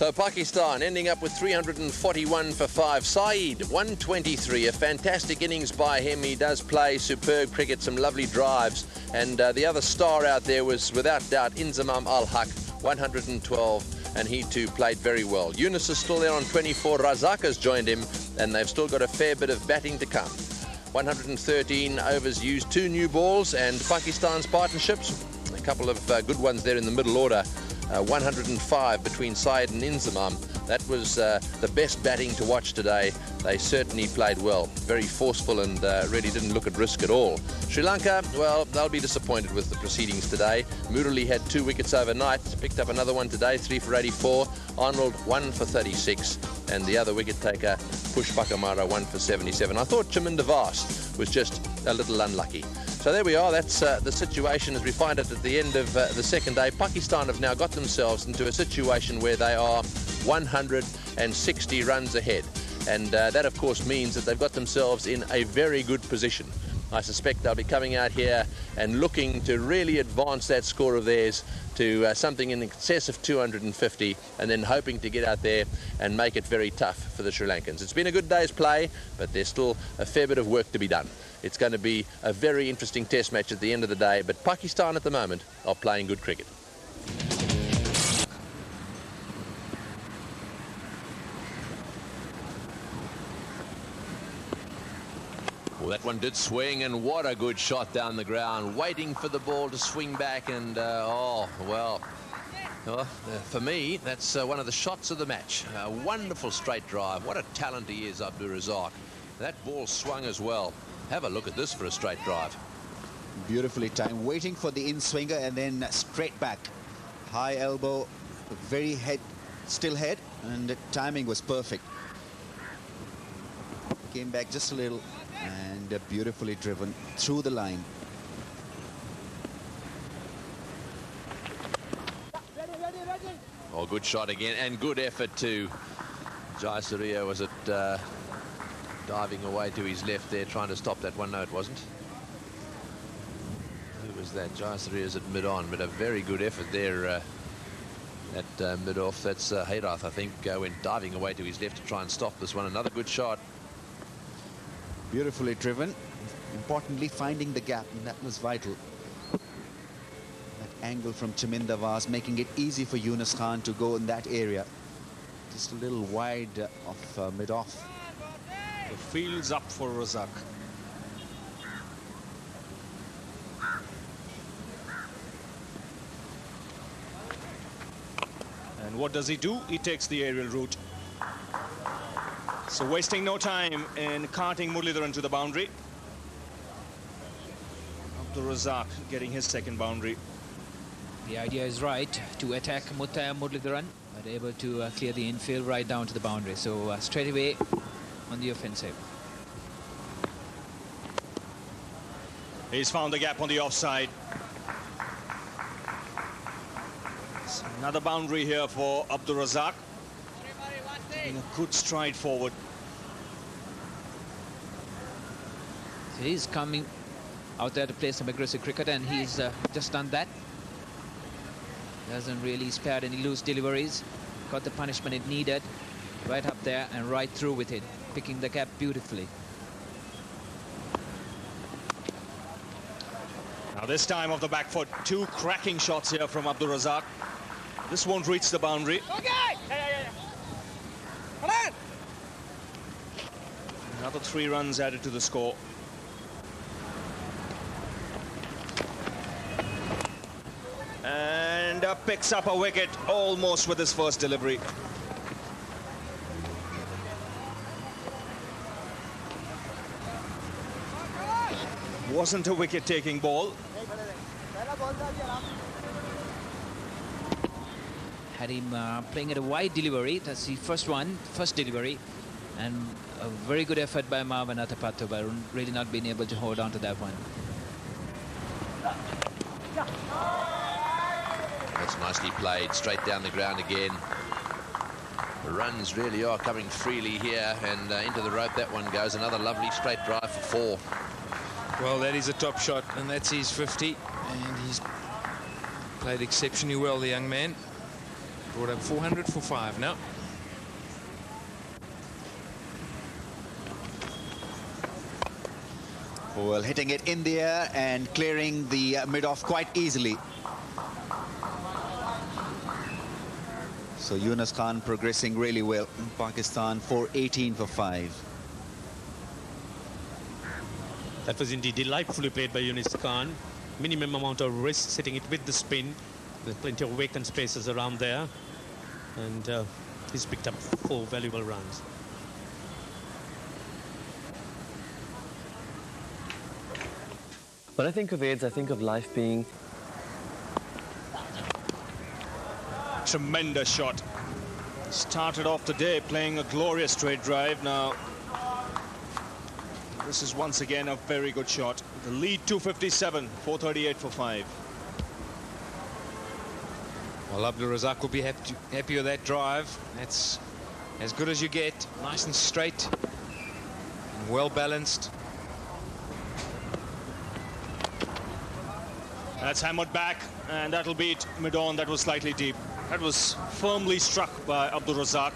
Speaker 3: So Pakistan ending up with 341 for 5. Saeed, 123. A fantastic innings by him. He does play superb cricket, some lovely drives. And the other star out there was, without doubt, Inzamam Al-Haq, 112. And he too played very well. Yunus is still there on 24. Razak has joined him, and they've still got a fair bit of batting to come. 113 overs used, 2 new balls, and Pakistan's partnerships, a couple of good ones there in the middle order. 105 between Saeed and Inzamam. That was the best batting to watch today. They certainly played well. Very forceful and really didn't look at risk at all. Sri Lanka, well, they'll be disappointed with the proceedings today. Murali had 2 wickets overnight, picked up another one today, 3 for 84. Arnold, 1 for 36. And the other wicket taker, Pushpakamara, 1 for 77. I thought Chaminda Vas was just a little unlucky. So there we are. That's the situation as we find it at the end of the second day. Pakistan have now got themselves into a situation where they are 160 runs ahead. And that, of course, means that they've got themselves in a very good position. I suspect they'll be coming out here and looking to really advance that score of theirs to something in excess of 250, and then hoping to get out there and make it very tough for the Sri Lankans. It's been a good day's play, but there's still a fair bit of work to be done. It's going to be a very interesting test match at the end of the day, but Pakistan at the moment are playing good cricket. Well, that one did swing, and what a good shot down the ground, waiting for the ball to swing back, and for me, that's one of the shots of the match. A wonderful straight drive. What a talent he is, Abdur Razak. That ball swung as well. Have a look at this for a straight drive.
Speaker 2: Beautifully timed, waiting for the in-swinger and then straight back. High elbow, very still head, and the timing was perfect. Came back just a little, and beautifully driven through the line.
Speaker 3: Oh, good shot again, and good effort too. Jayasuriya, was it diving away to his left there, trying to stop that one? No, it wasn't. Who was that? Jayasuriya's at mid-on, but a very good effort there at mid-off. That's Hayrath, I think, went diving away to his left to try and stop this one. Another good shot.
Speaker 2: Beautifully driven. Importantly, finding the gap, and that was vital. That angle from Chaminda Vas, making it easy for Yunus Khan to go in that area. Just a little wide of mid-off.
Speaker 1: The field's up for Razak. And what does he do? He takes the aerial route. So wasting no time in carting Muralidharan to the boundary. Abdur Razak getting his second boundary.
Speaker 4: The idea is right, to attack Muralidharan, but able to clear the infield right down to the boundary. So straight away on the offensive.
Speaker 1: He's found the gap on the offside. So another boundary here for Abdur Razak. Taking a good stride forward.
Speaker 4: So he's coming out there to play some aggressive cricket, and he's just done that. Doesn't really spare any loose deliveries. Got the punishment it needed. Right up there and right through with it. Picking the gap beautifully.
Speaker 1: Now this time off the back foot. 2 cracking shots here from Abdur Razak. This won't reach the boundary. Okay. Come on. Another 3 runs added to the score. And picks up a wicket almost with his first delivery. Wasn't a wicket-taking ball.
Speaker 4: Had him playing at a wide delivery. That's the first delivery. And a very good effort by Marwan Atapattu, but really not being able to hold on to that one.
Speaker 3: That's nicely played, straight down the ground again. The runs really are coming freely here, and into the rope that one goes. Another lovely straight drive for 4.
Speaker 5: Well, that is a top shot, and that's his 50, and he's played exceptionally well, the young man. Brought up 400 for 5 now.
Speaker 2: Well, hitting it in the air and clearing the mid-off quite easily. So Yunus Khan progressing really well. Pakistan 418 for 5.
Speaker 8: That was indeed delightfully played by Yunus Khan. Minimum amount of risk, setting it with the spin. There's plenty of vacant spaces around there. And he's picked up 4 valuable runs.
Speaker 9: When I think of AIDS, I think of life being...
Speaker 1: Tremendous shot. Started off the day playing a glorious straight drive. Now, this is once again a very good shot. The lead 257, 438 for 5.
Speaker 5: Well, Abdul Razak will be happy with that drive. That's as good as you get. Nice and straight. And well balanced.
Speaker 1: That's hammered back, and that'll beat mid-on. That was slightly deep. That was firmly struck by Abdul Razak.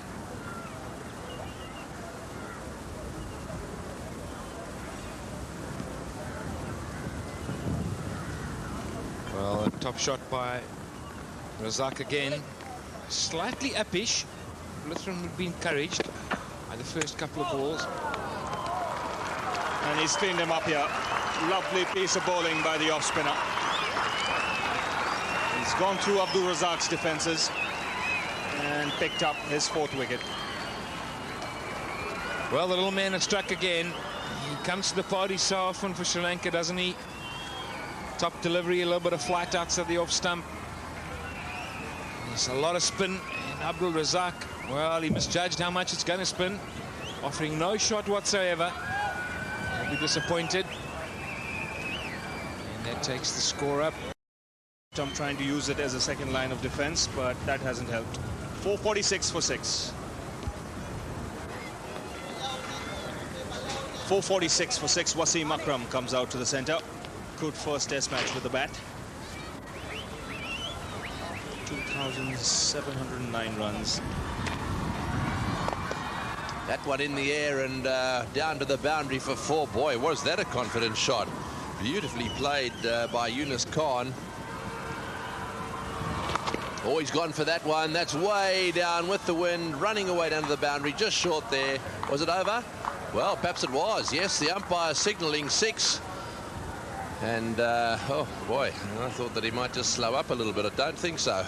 Speaker 5: Well, a top shot by Razak again. Slightly uppish. Lutheran would be encouraged by the first couple of balls.
Speaker 1: And he's cleaned him up here. Lovely piece of bowling by the off-spinner. He's gone through Abdul Razak's defenses and picked up his 4th wicket.
Speaker 5: Well, the little man has struck again. He comes to the party so often for Sri Lanka, doesn't he? Top delivery, a little bit of flight outside the off stump. There's a lot of spin. And Abdul Razak, well, he misjudged how much it's going to spin, offering no shot whatsoever. He'll be disappointed. And that takes the score up.
Speaker 1: I'm trying to use it as a second line of defense, but that hasn't helped. 446 for 6. 446 for 6. Wasim Akram comes out to the center. Good first test match with the bat. 2,709 runs.
Speaker 3: That one in the air and down to the boundary for 4. Boy, was that a confident shot. Beautifully played by Yunus Khan. Oh, he's gone for that one. That's way down with the wind, running away down to the boundary, just short there. Was it over? Well, perhaps it was. Yes, the umpire signaling 6. And, oh, boy, I thought that he might just slow up a little bit. I don't think so.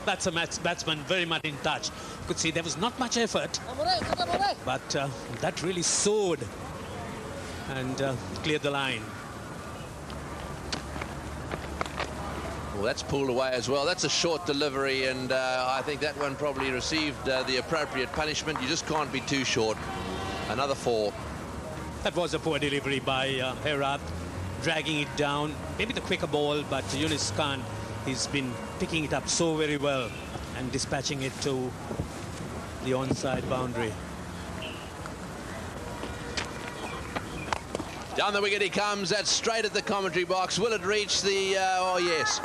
Speaker 8: That's a batsman very much in touch. You could see there was not much effort, but that really soared and cleared the line.
Speaker 3: Well, that's pulled away as well. That's a short delivery, and I think that one probably received the appropriate punishment. You just can't be too short. Another 4.
Speaker 8: That was a poor delivery by Herath, dragging it down. Maybe the quicker ball, but Yunus Khan, he's been picking it up so very well and dispatching it to the onside boundary.
Speaker 3: Down the wicket he comes. That's straight at the commentary box. Will it reach the... oh, yes.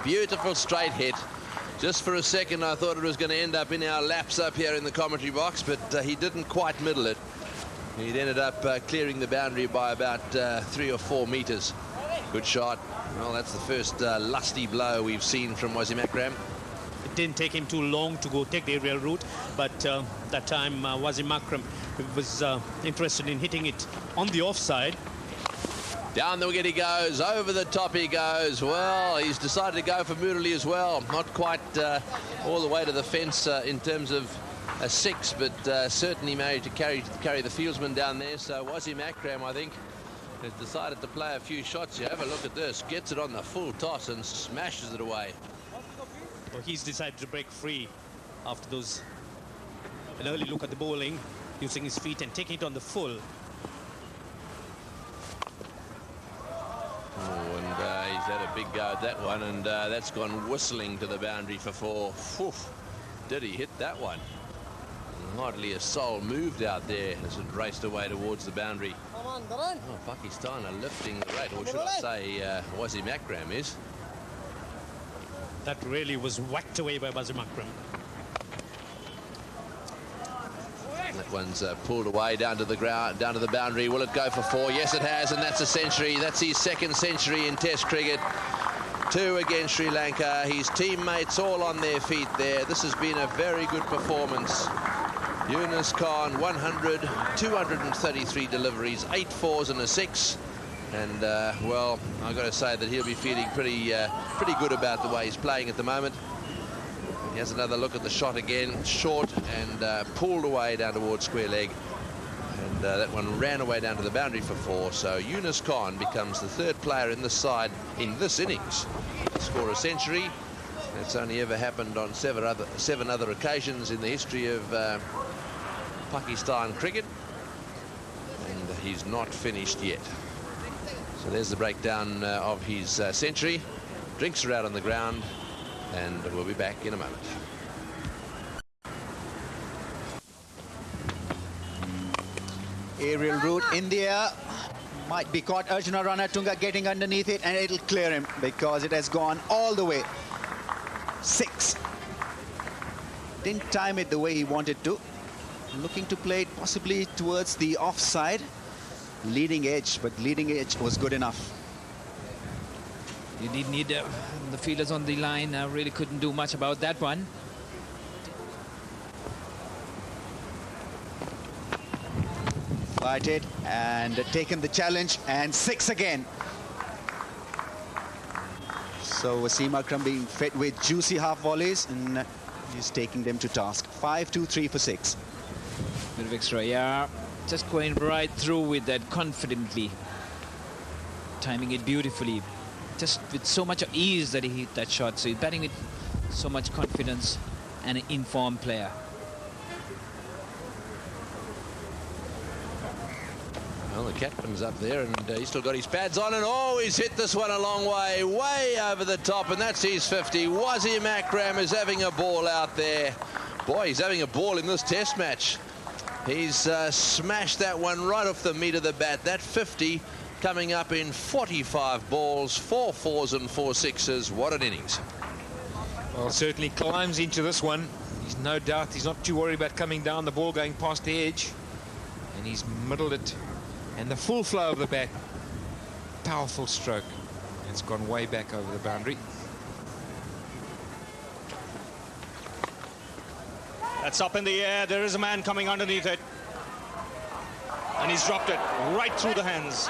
Speaker 3: Beautiful straight hit. Just for a second, I thought it was going to end up in our laps up here in the commentary box, but he didn't quite middle it. He'd ended up clearing the boundary by about 3 or 4 meters. Good shot. Well, that's the first lusty blow we've seen from Wasim Akram.
Speaker 8: It didn't take him too long to go take the aerial route, but that time Wasim Akram was interested in hitting it on the offside.
Speaker 3: Down the wicket he goes, over the top he goes. Well, he's decided to go for Murali as well. Not quite all the way to the fence in terms of a 6, but certainly managed to carry the fieldsman down there. So Wasim Akram, I think, has decided to play a few shots here. Have a look at this. Gets it on the full toss and smashes it away.
Speaker 8: Well, he's decided to break free after an early look at the bowling, using his feet and taking it on the full.
Speaker 3: Oh, and he's had a big go at that one, and that's gone whistling to the boundary for 4. Whew. Did he hit that one? Hardly a soul moved out there as it raced away towards the boundary. Oh, Pakistan are lifting the rate, or should I say Wasim Akram is.
Speaker 8: That really was whacked away by Wasim Akram.
Speaker 3: That one's pulled away down to the ground, down to the boundary. Will it go for 4? Yes, it has, and that's a century. That's his second century in Test cricket. 2 against Sri Lanka. His teammates all on their feet there. This has been a very good performance. Yunus Khan, 100, 233 deliveries, 8 fours and a 6. And, well, I've got to say that he'll be feeling pretty good about the way he's playing at the moment. He has another look at the shot again, short and pulled away down towards square leg. And that one ran away down to the boundary for 4. So Yunus Khan becomes the 3rd player in this side in this innings to score a century. That's only ever happened on 7 other occasions in the history of Pakistan cricket. And he's not finished yet. So there's the breakdown of his century. Drinks are out on the ground, and we'll be back in a moment.
Speaker 2: Aerial route in the air. Might be caught. Arjuna Ranatunga getting underneath it, and it'll clear him because it has gone all the way. 6. Didn't time it the way he wanted to. Looking to play it possibly towards the offside. Leading edge, but leading edge was good enough.
Speaker 4: You did need the fielders on the line. Really couldn't do much about that one.
Speaker 2: Fighted and taken the challenge, and 6 again. So Wasim Akram being fed with juicy half volleys, and he's taking them to task. 5, 2, 3 for 6.
Speaker 4: Bit of extra, yeah. Just going right through with that confidently. Timing it beautifully. Just with so much ease that he hit that shot. So he's batting with so much confidence and an informed player.
Speaker 3: Well, the captain's up there, and he's still got his pads on, and oh, he's hit this one a long way, way over the top, and that's his 50. Wasim Akram is having a ball out there. Boy, he's having a ball in this Test match. He's smashed that one right off the meat of the bat. That 50 coming up in 45 balls, 4 fours and 4 sixes. What an innings.
Speaker 5: Well, certainly climbs into this one. He's no doubt, he's not too worried about coming down, the ball going past the edge. And he's middled it. And the full flow of the bat. Powerful stroke. It's gone way back over the boundary.
Speaker 1: That's up in the air. There is a man coming underneath it. And he's dropped it right through the hands.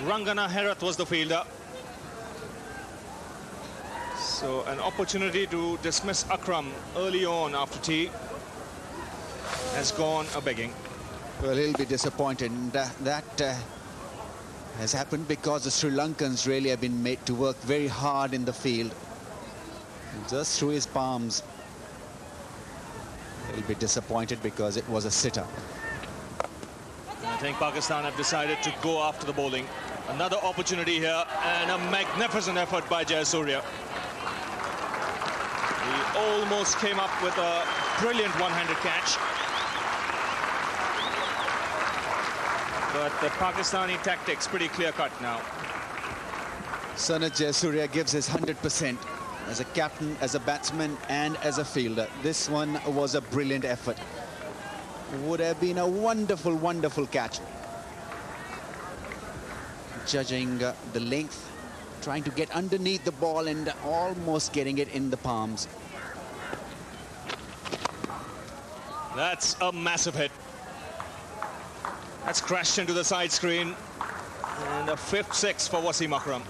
Speaker 1: Rangana Herath was the fielder. So an opportunity to dismiss Akram early on after tea has gone a-begging.
Speaker 2: Well, he'll be disappointed. And that has happened because the Sri Lankans really have been made to work very hard in the field. Just through his palms. He'll be disappointed because it was a sitter.
Speaker 1: I think Pakistan have decided to go after the bowling. Another opportunity here, and a magnificent effort by Jayasuriya. He almost came up with a brilliant one-handed catch. But the Pakistani tactics pretty clear-cut now.
Speaker 2: Sanat Jayasuriya gives his 100% as a captain, as a batsman, and as a fielder. This one was a brilliant effort. Would have been a wonderful, wonderful catch. Judging the length, trying to get underneath the ball and almost getting it in the palms.
Speaker 1: That's a massive hit. That's crashed into the side screen. And a 5th 6 for Wasim Akram.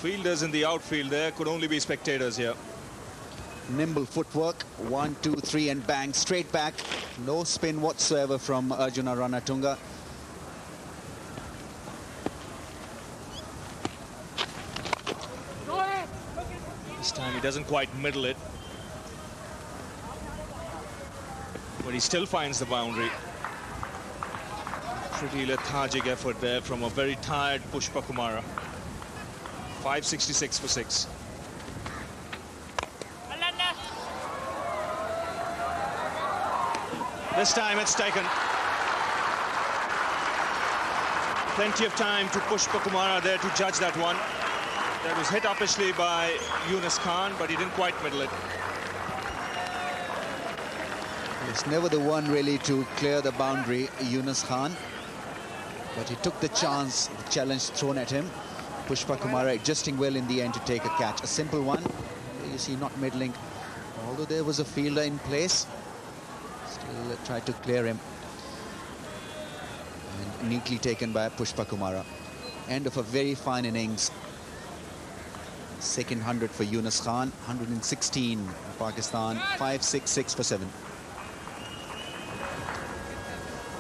Speaker 1: Fielders in the outfield there could only be spectators here.
Speaker 2: Nimble footwork, 1, 2, 3 and bang, straight back. No spin whatsoever from Arjuna Ranatunga.
Speaker 1: This time he doesn't quite middle it. But he still finds the boundary. Pretty lethargic effort there from a very tired Pushpa Kumara. 566 for 6. This time it's taken. Plenty of time to Pushpa Kumara there to judge that one. That was hit uppishly by Yunus Khan, but he didn't quite middle it.
Speaker 2: It's never the one really to clear the boundary, Yunus Khan. But he took the chance, the challenge thrown at him. Pushpa Kumara adjusting well in the end to take a catch. A simple one. You see, not mid-link. Although there was a fielder in place, still tried to clear him. And neatly taken by Pushpa Kumara. End of a very fine innings. Second 100 for Yunus Khan. 116 in Pakistan. 5-6-6 for 7.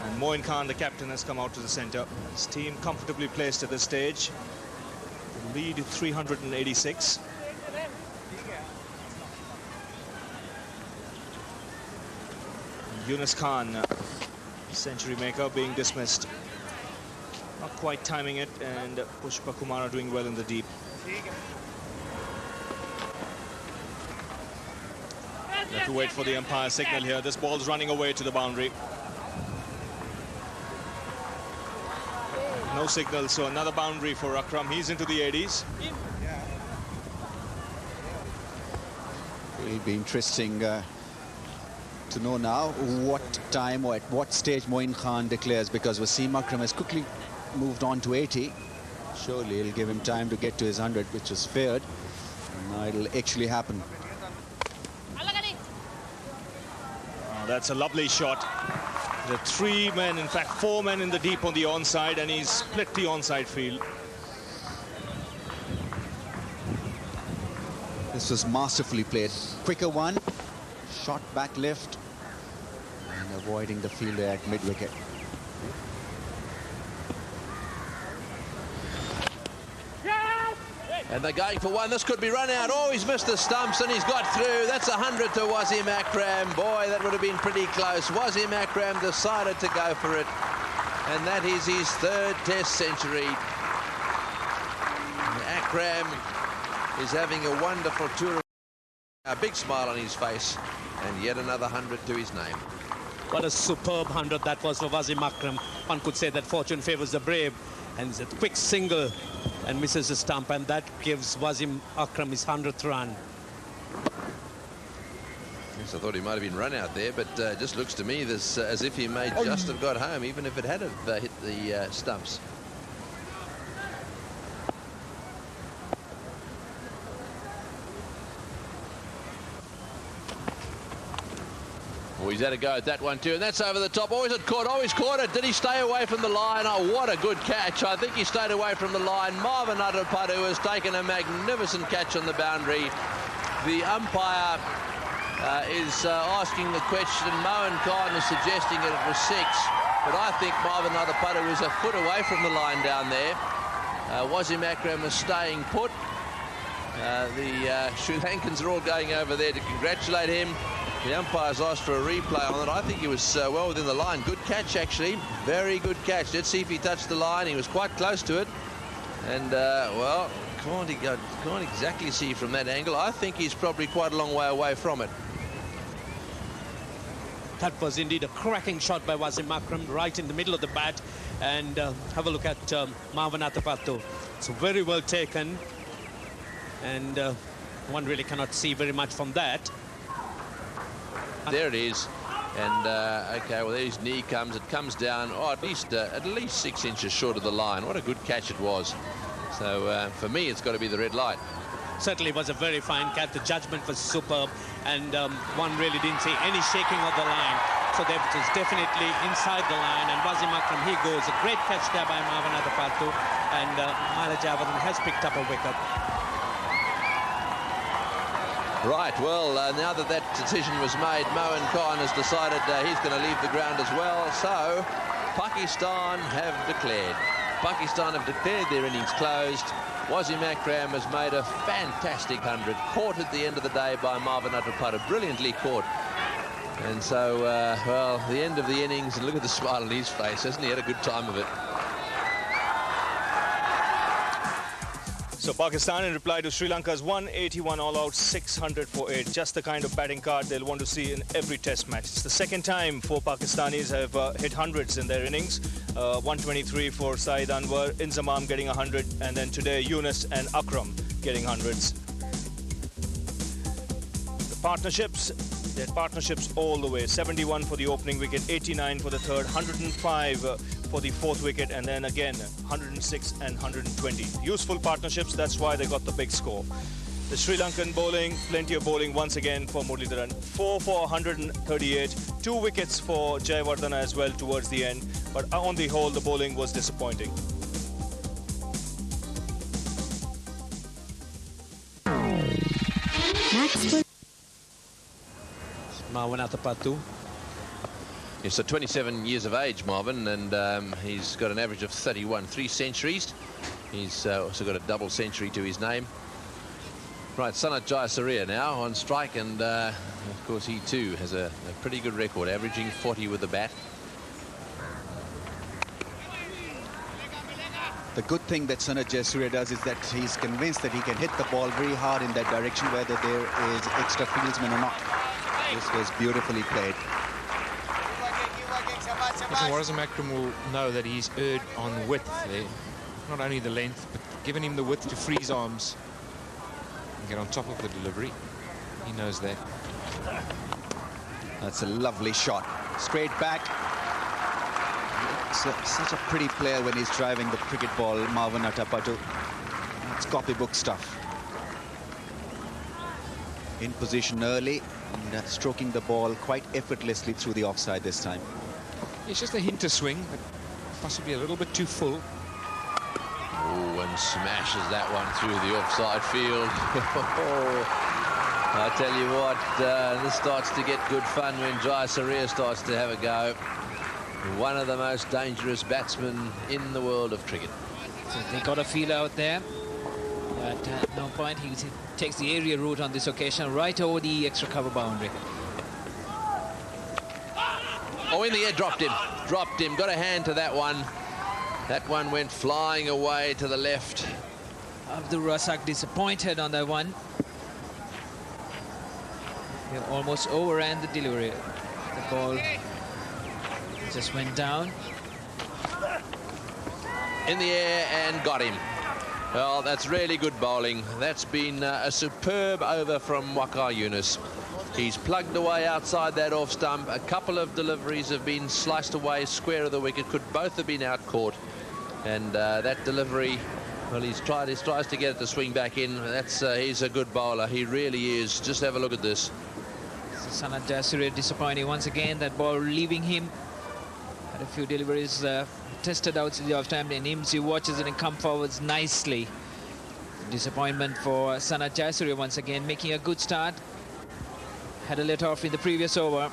Speaker 1: And Moin Khan, the captain, has come out to the centre. His team comfortably placed at this stage. The lead 386. Yunus Khan, century maker, being dismissed. Not quite timing it, and Pushpa Kumara doing well in the deep. We have to wait for the umpire signal here. This ball's running away to the boundary. No signal, so another boundary for Akram. He's into the 80s.
Speaker 2: It'll be interesting to know now what time or at what stage Moin Khan declares, because Wasim Akram has quickly moved on to 80. Surely it'll give him time to get to his 100, which was feared. And now it'll actually happen.
Speaker 1: That's a lovely shot. There are 3 men, in fact 4 men in the deep on the onside, and he's split the onside field.
Speaker 2: This was masterfully played. Quicker one, shot back left, and avoiding the fielder at mid-wicket.
Speaker 3: And they're going for one. This could be run out. Oh, he's missed the stumps and he's got through. That's 100 to Wasim Akram. Boy, that would have been pretty close. Wasim Akram decided to go for it. And that is his 3rd Test century. Akram is having a wonderful tour. A big smile on his face. And yet another 100 to his name.
Speaker 8: What a superb 100 that was for Wasim Akram. One could say that fortune favours the brave. And it's a quick single and misses the stump, and that gives Wasim Akram his 100th run.
Speaker 3: Yes, I thought he might have been run out there, but just looks to me this, as if he may just have got home, even if it had hit the stumps. Oh, he's had a go at that one too, and that's over the top. Always it caught, always caught it. Did he stay away from the line? Oh, what a good catch. I think he stayed away from the line. Marvin Utterpadu has taken a magnificent catch on the boundary. The umpire is asking the question. Moin Khan is suggesting that it was 6, but I think Marvin Utterpadu is a foot away from the line down there. Wasim Akram is staying put. The Sri Lankans are all going over there to congratulate him. The umpire's asked for a replay on it. I think he was well within the line. Good catch, actually. Very good catch. Let's see if he touched the line. He was quite close to it. And, well, can't exactly see from that angle. I think he's probably quite a long way away from it.
Speaker 8: That was indeed a cracking shot by Wasim Akram, right in the middle of the bat. And have a look at Marvin Utterpadu. It's very well taken. And one really cannot see very much from that.
Speaker 3: There it is, and okay, well, there his knee comes. It comes down, oh, at least 6 inches short of the line. What a good catch it was. So for me, it's got to be the red light.
Speaker 8: Certainly was a very fine catch. The judgment was superb, and one really didn't see any shaking of the line. So that was definitely inside the line, and Wasim Akram, he goes. A great catch there by Marvin Utterpadu, and Mala Javadan has picked up a wicket.
Speaker 3: Right, well, now that that decision was made, Moin Khan has decided he's going to leave the ground as well. So, Pakistan have declared. Pakistan have declared their innings closed. Wasim Akram has made a fantastic 100. Caught at the end of the day by Marvin Utterpadu. Brilliantly caught. And so, well, the end of the innings, and look at the smile on his face. Hasn't he had a good time of it?
Speaker 1: So Pakistan, in reply to Sri Lanka's 181 all-out, 600 for 8. Just the kind of batting card they'll want to see in every test match. It's the second time 4 Pakistanis have hit hundreds in their innings. 123 for Saeed Anwar, Inzamam getting 100, and then today Yunus and Akram getting hundreds. The partnerships Their partnerships all the way. 71 for the opening wicket, 89 for the third, 105 for the fourth wicket, and then again 106 and 120. Useful partnerships, that's why they got the big score. The Sri Lankan bowling, plenty of bowling once again for Muralidharan. 4 for 138, 2 wickets for Jayawardena as well towards the end, but on the whole the bowling was disappointing.
Speaker 8: Marvin Athapattu.
Speaker 3: Yes, so 27 years of age, Marvin, and he's got an average of 31, 3 centuries. He's also got a double century to his name. Right, Sanat Jayasuriya now on strike, and of course he too has a pretty good record, averaging 40 with the bat.
Speaker 2: The good thing that Sanat Jayasuriya does is that he's convinced that he can hit the ball very hard in that direction, whether there is extra fieldsman or not. This was beautifully played.
Speaker 5: Wasim Akram will know that he's erred on width there. Not only the length, but giving him the width to free his arms and get on top of the delivery. He knows that.
Speaker 2: That's a lovely shot. Straight back. Such a pretty player when he's driving the cricket ball, Marvin Athapattu. It's copybook stuff. In position early and stroking the ball quite effortlessly through the offside this time.
Speaker 5: It's just a hint of swing, but possibly a little bit too full.
Speaker 3: Oh, and smashes that one through the offside field. I tell you what, this starts to get good fun when Jayasuriya starts to have a go. One of the most dangerous batsmen in the world of cricket.
Speaker 4: So they got a feel out there. But at no point he takes the area route on this occasion, right over the extra cover boundary.
Speaker 3: Oh, in the air, dropped him, got a hand to that one. That one went flying away to the left.
Speaker 4: Abdul Razak disappointed on that one. He almost overran the delivery. The ball just went down.
Speaker 3: In the air and got him. Well, that's really good bowling. That's been a superb over from Waqar Younis. He's plugged away outside that off stump. A couple of deliveries have been sliced away square of the wicket. Could both have been out caught. And that delivery, well, he tries to get it to swing back in. He's a good bowler. He really is. Just have a look at this.
Speaker 4: So Sanat Jayasuriya disappointing once again. That ball leaving him. Had a few deliveries tested out the off time, and Imsi watches it and come forwards nicely. Disappointment for Sanat Jayasuriya once again, making a good start. Had a let off in the previous over,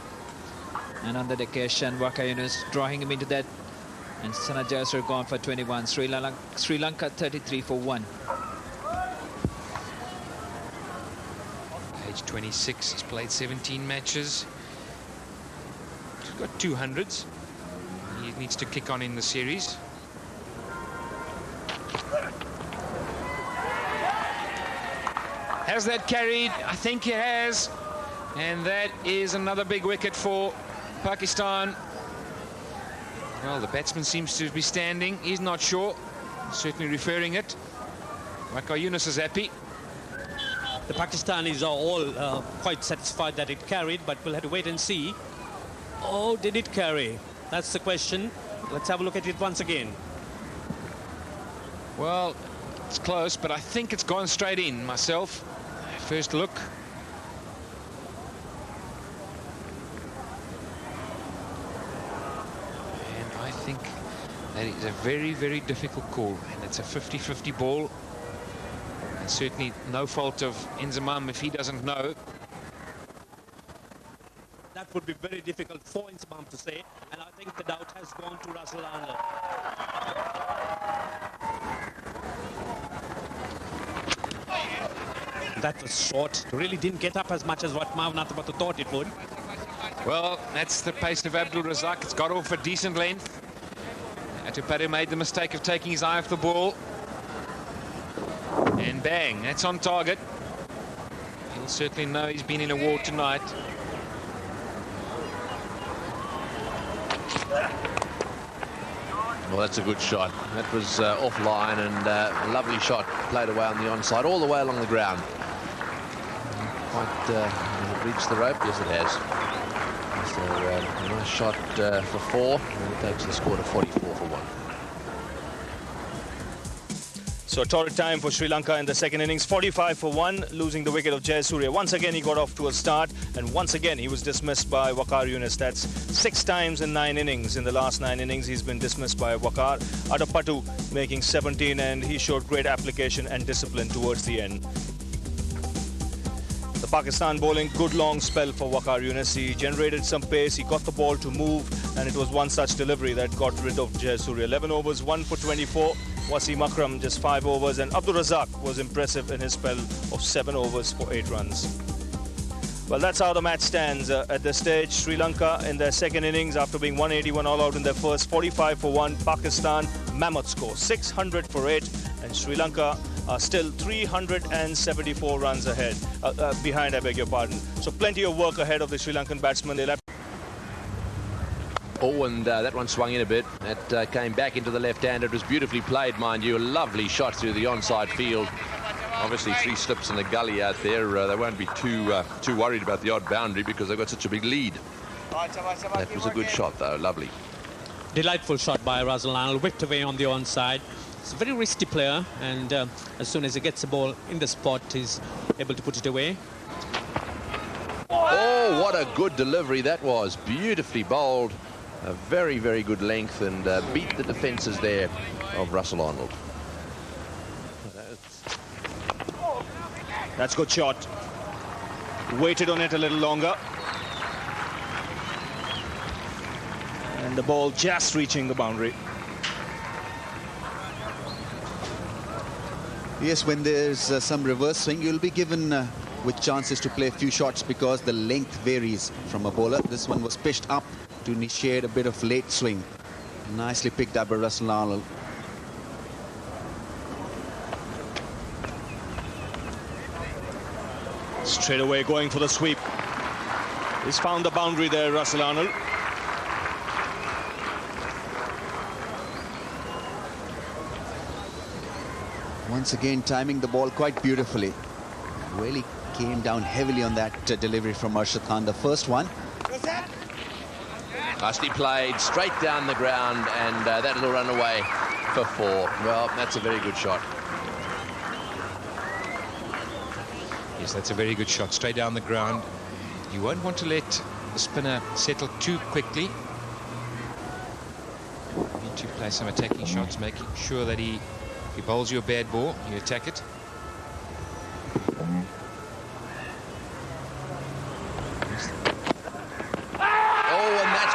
Speaker 4: and on that occasion Waqar Younis drawing him into that, and Sanat Jayasuriya gone for 21. Sri Lanka 33 for 1.
Speaker 5: Age 26, he's played 17 matches. He's got 200s. He needs to kick on in the series. Has that carried? I think he has. And that is another big wicket for Pakistan. Well, the batsman seems to be standing. He's not sure. Certainly referring it. Waqar Younis is happy.
Speaker 8: The Pakistanis are all quite satisfied that it carried, but we'll have to wait and see. Oh, did it carry? That's the question. Let's have a look at it once again.
Speaker 5: Well, it's close, but I think it's gone straight in myself. First look. And I think that is a very, very difficult call. And it's a 50-50 ball. And certainly no fault of Inzamam if he doesn't know.
Speaker 8: That would be very difficult for Inzamam to say, and I think the doubt has gone to Russell Arnold. That was short. Really didn't get up as much as what Marvin Athapattu thought it would.
Speaker 5: Well, that's the pace of Abdul Razak. It's got off a decent length. Athapattu made the mistake of taking his eye off the ball. And bang, that's on target. He'll certainly know he's been in a war tonight.
Speaker 3: Well, that's a good shot. That was offline, and a lovely shot played away on the onside, all the way along the ground. Quite reached the rope? Yes, it has. So a nice shot for 4, and it takes the score to 44 for 1.
Speaker 1: So a torrid time for Sri Lanka in the second innings, 45 for 1, losing the wicket of Jayasuriya. Once again, he got off to a start, and once again, he was dismissed by Waqar Younis. That's 6 times in 9 innings. In the last 9 innings, he's been dismissed by Waqar. Adapattu making 17, and he showed great application and discipline towards the end. The Pakistan bowling, good long spell for Waqar Younis. He generated some pace, he got the ball to move, and it was one such delivery that got rid of Jayasuriya. 11 overs, 1 for 24. Wasim Akram just 5 overs, and Abdul Razak was impressive in his spell of 7 overs for 8 runs. Well, that's how the match stands at this stage. Sri Lanka in their second innings, after being 181 all out in their first, 45 for 1. Pakistan, mammoth score, 600 for 8, and Sri Lanka are still 374 runs ahead, behind, I beg your pardon. So plenty of work ahead of the Sri Lankan batsmen. They'll have
Speaker 3: and that one swung in a bit. That came back into the left-hand. It was beautifully played, mind you. A lovely shot through the onside field. Obviously, 3 slips in the gully out there. They won't be too worried about the odd boundary because they've got such a big lead. That was a good shot, though. Lovely.
Speaker 8: Delightful shot by Russell Arnold, whipped away on the onside. He's a very risky player, and as soon as he gets the ball in the spot, he's able to put it away.
Speaker 3: Oh, what a good delivery that was. Beautifully bowled. A very, very good length, and beat the defences there of Russell Arnold.
Speaker 1: That's a good shot. Waited on it a little longer. And the ball just reaching the boundary.
Speaker 2: Yes, when there's some reverse swing, you'll be given with chances to play a few shots because the length varies from a bowler. This one was pitched up to initiate a bit of late swing. Nicely picked up by Russell Arnold.
Speaker 1: Straight away going for the sweep. He's found the boundary there, Russell Arnold.
Speaker 2: Once again, timing the ball quite beautifully. Really came down heavily on that delivery from Arshad Khan, the first one.
Speaker 3: Nicely played, straight down the ground, and that'll run away for 4. Well, that's a very good shot.
Speaker 5: Yes, that's a very good shot, straight down the ground. You won't want to let the spinner settle too quickly. You need to play some attacking shots, making sure that he bowls you a bad ball, you attack it.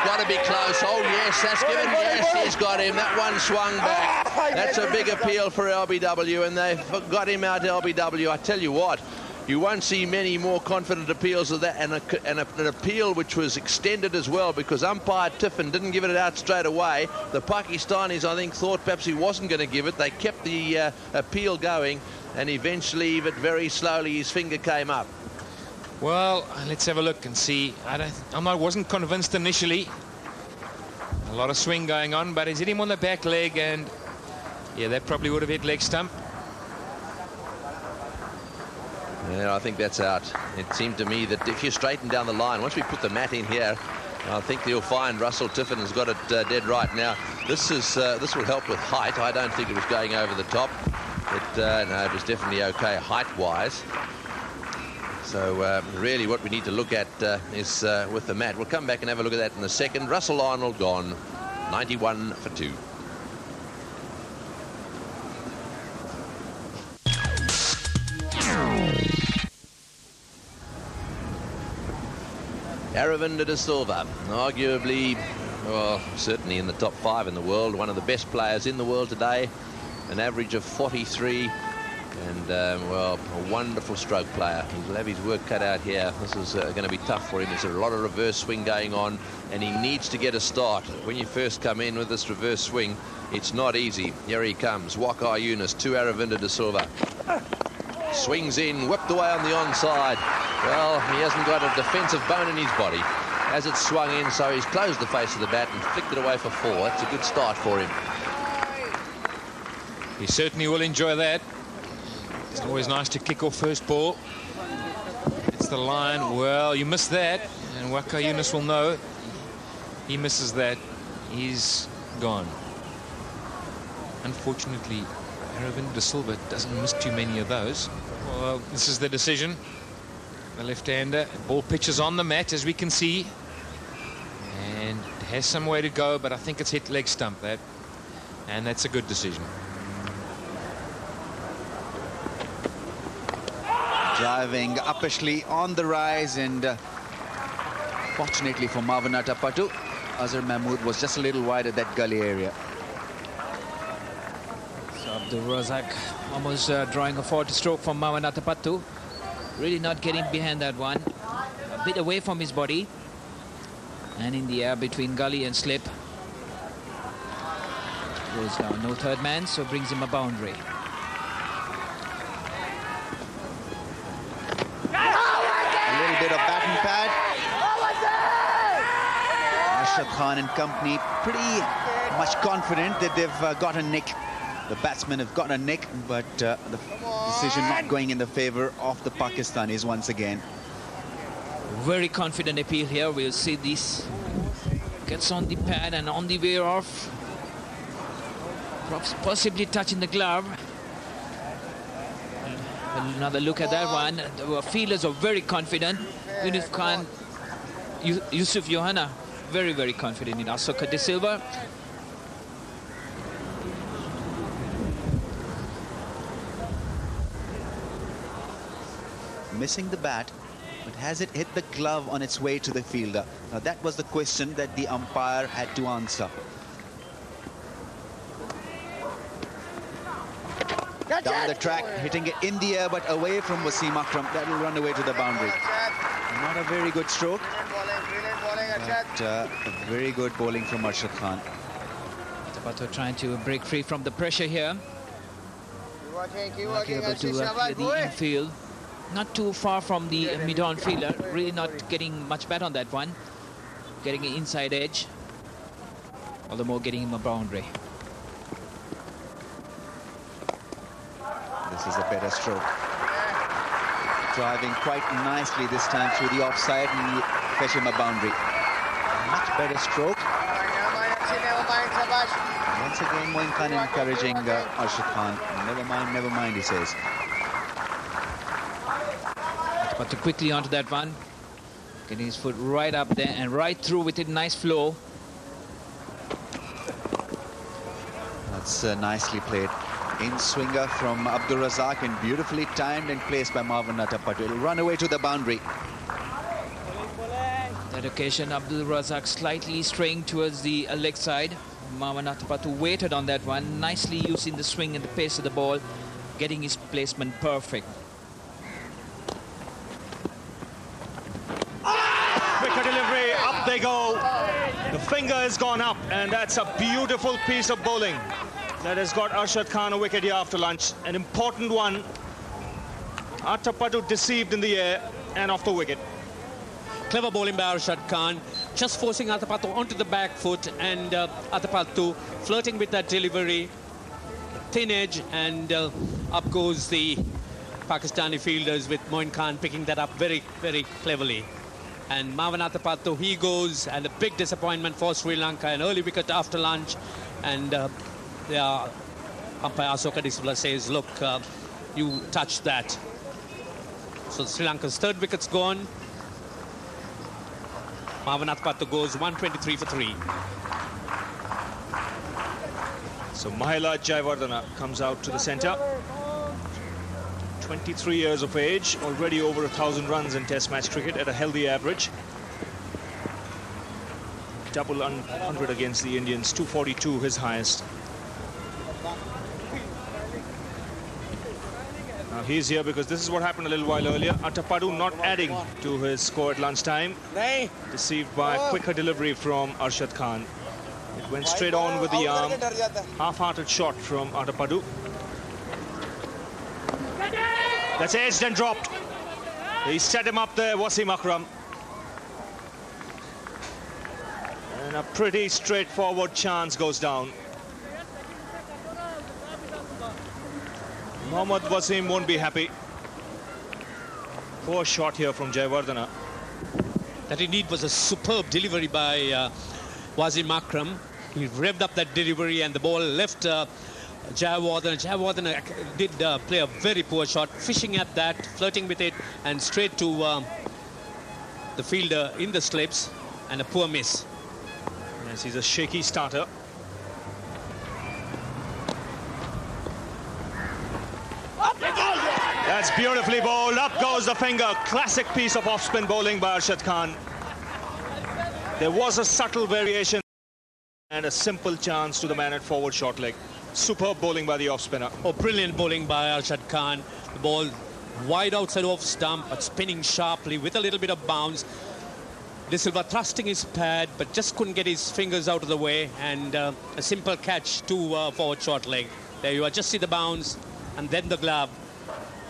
Speaker 3: Got to be close. Oh, yes, that's given. Yes, he's got him. That one swung back. That's a big appeal for LBW, and they've got him out, LBW. I tell you what, you won't see many more confident appeals of that, and an appeal which was extended as well, because umpire Tiffin didn't give it out straight away. The Pakistanis, I think, thought perhaps he wasn't going to give it. They kept the appeal going, and eventually, but very slowly, his finger came up.
Speaker 5: Well, let's have a look and see. I wasn't convinced initially. A lot of swing going on, but he's hit him on the back leg, and yeah, that probably would have hit leg stump.
Speaker 3: Yeah, I think that's out. It seemed to me that if you straighten down the line, once we put the mat in here, I think you'll find Russell Tiffin has got it dead right. Now, this will help with height. I don't think it was going over the top. No, it was definitely okay height-wise. So really what we need to look at is with the mat. We'll come back and have a look at that in a second. Russell Arnold gone, 91 for 2. Aravinda de Silva, arguably, well, certainly in the top 5 in the world, one of the best players in the world today, an average of 43. And, well, a wonderful stroke player. He'll have his work cut out here. This is going to be tough for him. There's a lot of reverse swing going on, and he needs to get a start. When you first come in with this reverse swing, it's not easy. Here he comes. Waqar Younis to Aravinda de Silva. Swings in, whipped away on the onside. Well, he hasn't got a defensive bone in his body. As it swung in, so he's closed the face of the bat and flicked it away for 4. That's a good start for him.
Speaker 5: He certainly will enjoy that. It's always nice to kick off first ball. It's the line. Well, you missed that, and Waka Yunus will know. He misses that. He's gone. Unfortunately, Aravind De Silva doesn't miss too many of those. Well, this is the decision. The left-hander. Ball pitches on the mat, as we can see. And it has some way to go, but I think it's hit leg stump, that. And that's a good decision.
Speaker 2: Driving uppishly on the rise, and fortunately for Mavanata Patu, Azhar Mahmood was just a little wide at that gully area.
Speaker 4: So Abdul Razak almost drawing a 40 stroke from Mavanata Patu. Really not getting behind that one. A bit away from his body. And in the air between gully and slip. Goes down, no third man, so brings him a boundary.
Speaker 2: A little bit of bat and pad. Arshad Khan and company pretty much confident that they've got a nick. The batsmen have got a nick, but the decision not going in the favor of the Pakistanis once again.
Speaker 4: Very confident appeal here. We'll see this. Gets on the pad and on the way off. Possibly touching the glove. Another look at that one. The fielders are very confident. Yunus Khan, Yusuf Yohana, very, very confident in Asoka De Silva.
Speaker 2: Missing the bat, but has it hit the glove on its way to the fielder? Now that was the question that the umpire had to answer. Down the track, hitting it in the air, but away from Wasim Akram. That will run away to the boundary. Not a very good stroke, but a very good bowling from Arshad Khan.
Speaker 4: Tapato trying to break free from the pressure here. Not able to clear the infield. Not too far from the mid-on fielder. Really not getting much bat on that one. Getting an inside edge. All the more getting him a boundary.
Speaker 2: This is a better stroke. Driving quite nicely this time through the offside and fetch him a boundary. Much better stroke. Once again, Moin Khan encouraging Arshad Khan. Never mind, he says.
Speaker 4: But to quickly onto that one. Getting his foot right up there and right through with it. Nice flow.
Speaker 2: That's nicely played. In swinger from Abdul Razak and beautifully timed and placed by Mavanata Patu. It'll run away to the boundary.
Speaker 4: That occasion, Abdul Razak slightly straying towards the leg side. Mavanata Patu waited on that one, nicely using the swing and the pace of the ball, getting his placement perfect.
Speaker 1: Quicker delivery, up they go. The finger has gone up, and that's a beautiful piece of bowling that has got Arshad Khan a wicket here after lunch. An important one. Atapatu deceived in the air and off the wicket.
Speaker 8: Clever bowling by Arshad Khan, just forcing Atapatu onto the back foot, and Atapatu flirting with that delivery. Thin edge, and up goes the Pakistani fielders, with Moin Khan picking that up very, very cleverly. And Mavanata Patu, he goes, and a big disappointment for Sri Lanka. An early wicket after lunch, and umpire Asoka De Silva says, look, you touched that. So Sri Lanka's third wicket's gone. Mavanata Patu goes 123 for 3.
Speaker 1: So Mahela Jayawardena comes out to the centre. 23 years of age, already over 1,000 runs in Test match cricket at a healthy average. Double 100 against the Indians, 242 his highest. Now he's here because this is what happened a little while earlier. Atapadu not adding to his score at lunchtime. Deceived by a quicker delivery from Arshad Khan. It went straight on with the arm. Half-hearted shot from Atapadu. That's edged and dropped. He set him up there, Wasim Akram. And a pretty straightforward chance goes down. Mohammad Wasim won't be happy. Poor shot here from Jayawardena.
Speaker 8: That indeed was a superb delivery by Wasim Akram. He revved up that delivery and the ball left Jayawardena. Jayawardena did play a very poor shot, fishing at that, flirting with it, and straight to the fielder in the slips, and a poor miss.
Speaker 1: Yes, he's a shaky starter. That's beautifully bowled. Up goes the finger. Classic piece of off-spin bowling by Arshad Khan. There was a subtle variation and a simple chance to the man at forward short leg. Superb bowling by the off-spinner.
Speaker 8: Oh, brilliant bowling by Arshad Khan. The ball wide outside off stump, but spinning sharply with a little bit of bounce. De Silva thrusting his pad, but just couldn't get his fingers out of the way, and a simple catch to forward short leg. There you are, just see the bounce and then the glove.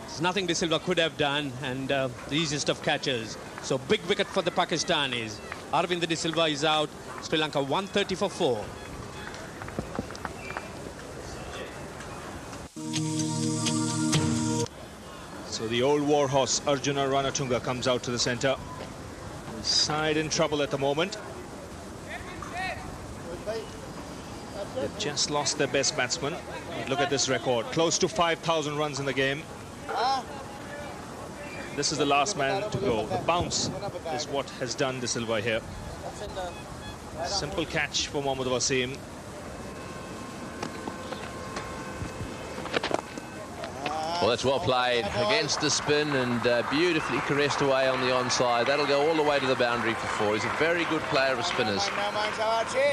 Speaker 8: There's nothing De Silva could have done, and the easiest of catches. So big wicket for the Pakistanis. Arvind De Silva is out. Sri Lanka 130 for 4.
Speaker 1: So the old warhorse Arjuna Ranatunga comes out to the centre. His side in trouble at the moment. They've just lost their best batsman. But look at this record. Close to 5,000 runs in the game. This is the last man to go. The bounce is what has done De Silva here. Simple catch for Mohammad Wasim.
Speaker 3: Well, that's well played against the spin and beautifully caressed away on the onside. That'll go all the way to the boundary for 4. He's a very good player of spinners.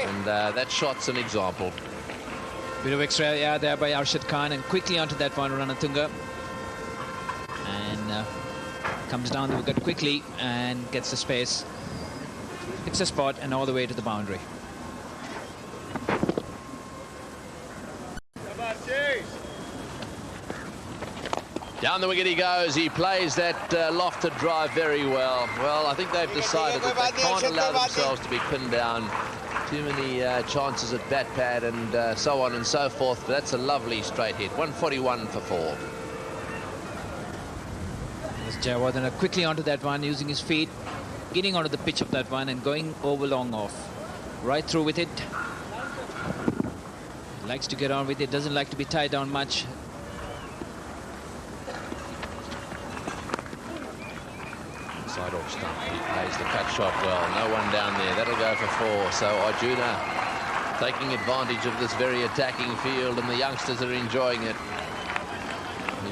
Speaker 3: And that shot's an example.
Speaker 4: Bit of extra there by Arshad Khan, and quickly onto that one, Ranatunga. And comes down the wicket quickly and gets the space. Picks a spot and all the way to the boundary.
Speaker 3: Down the wicket he goes. He plays that lofted drive very well. Well, I think they've decided that they can't allow themselves to be pinned down. Too many chances at bat pad and so on and so forth. But that's a lovely straight hit. 141 for 4.
Speaker 4: Jayawardena quickly onto that one, using his feet, getting onto the pitch of that one and going over long off. Right through with it. Likes to get on with it, doesn't like to be tied down much.
Speaker 3: Side off stump. He plays the cut shot well. No one down there. That'll go for 4. So Arjuna taking advantage of this very attacking field, and the youngsters are enjoying it.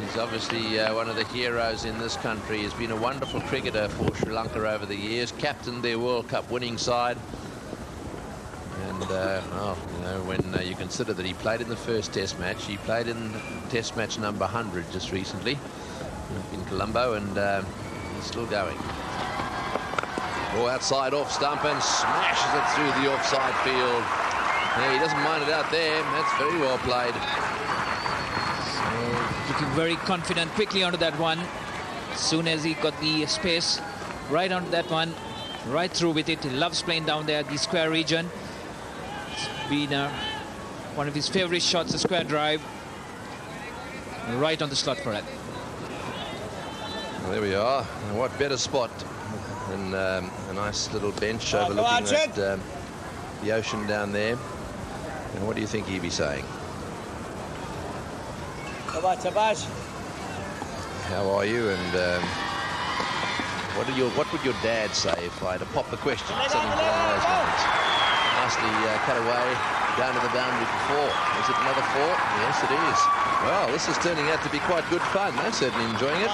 Speaker 3: He's obviously one of the heroes in this country. He's been a wonderful cricketer for Sri Lanka over the years. Captained their World Cup winning side. And, well, you know, when you consider that he played in the first Test match, he played in Test match number 100 just recently in Colombo, and he's still going. Oh, outside off stump and smashes it through the offside field. Yeah, he doesn't mind it out there. That's very well played.
Speaker 4: Looking very confident, quickly onto that one. As soon as he got the space, right onto that one, right through with it. He loves playing down there, the square region. It's been one of his favorite shots, a square drive. Right on the slot for it.
Speaker 3: Well, there we are. What better spot than a nice little bench overlooking that, the ocean down there. And what do you think he'd be saying? How are you? And what would your dad say if I had to pop the question? Something along those lines. Nicely cut away down to the boundary for 4. Is it another 4? Yes, it is. Well, this is turning out to be quite good fun. They're certainly enjoying it.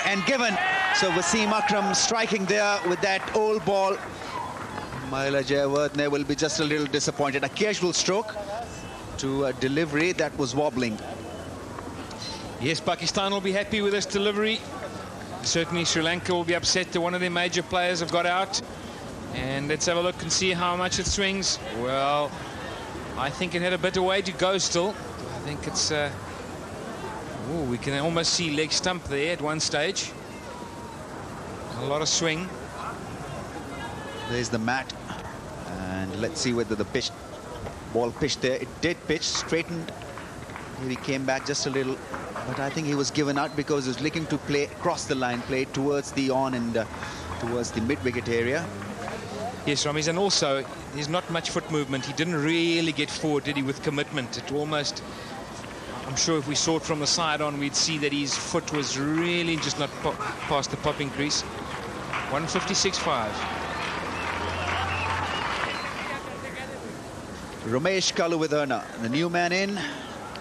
Speaker 2: And given, so Wasim Akram striking there with that old ball. Mahela Jayawardena will be just a little disappointed. A casual stroke to a delivery that was wobbling.
Speaker 5: Yes, Pakistan will be happy with this delivery. Certainly Sri Lanka will be upset that one of their major players have got out. And let's have a look and see how much it swings. Well, I think it had a bit of way to go still. I think it's... oh, we can almost see leg stump there at one stage. A lot of swing.
Speaker 2: There's the mat. And let's see whether the ball pitched there. It did pitch, straightened He came back just a little, but I think he was given out because he was looking to play across the line, play towards the on and towards the mid-wicket area.
Speaker 5: Yes, Ramesh, and also there's not much foot movement. He didn't really get forward, did he, with commitment? It almost, I'm sure if we saw it from the side on, we'd see that his foot was really just not past the popping crease. 156.5.
Speaker 2: Ramesh Kaluwithana, the new man in,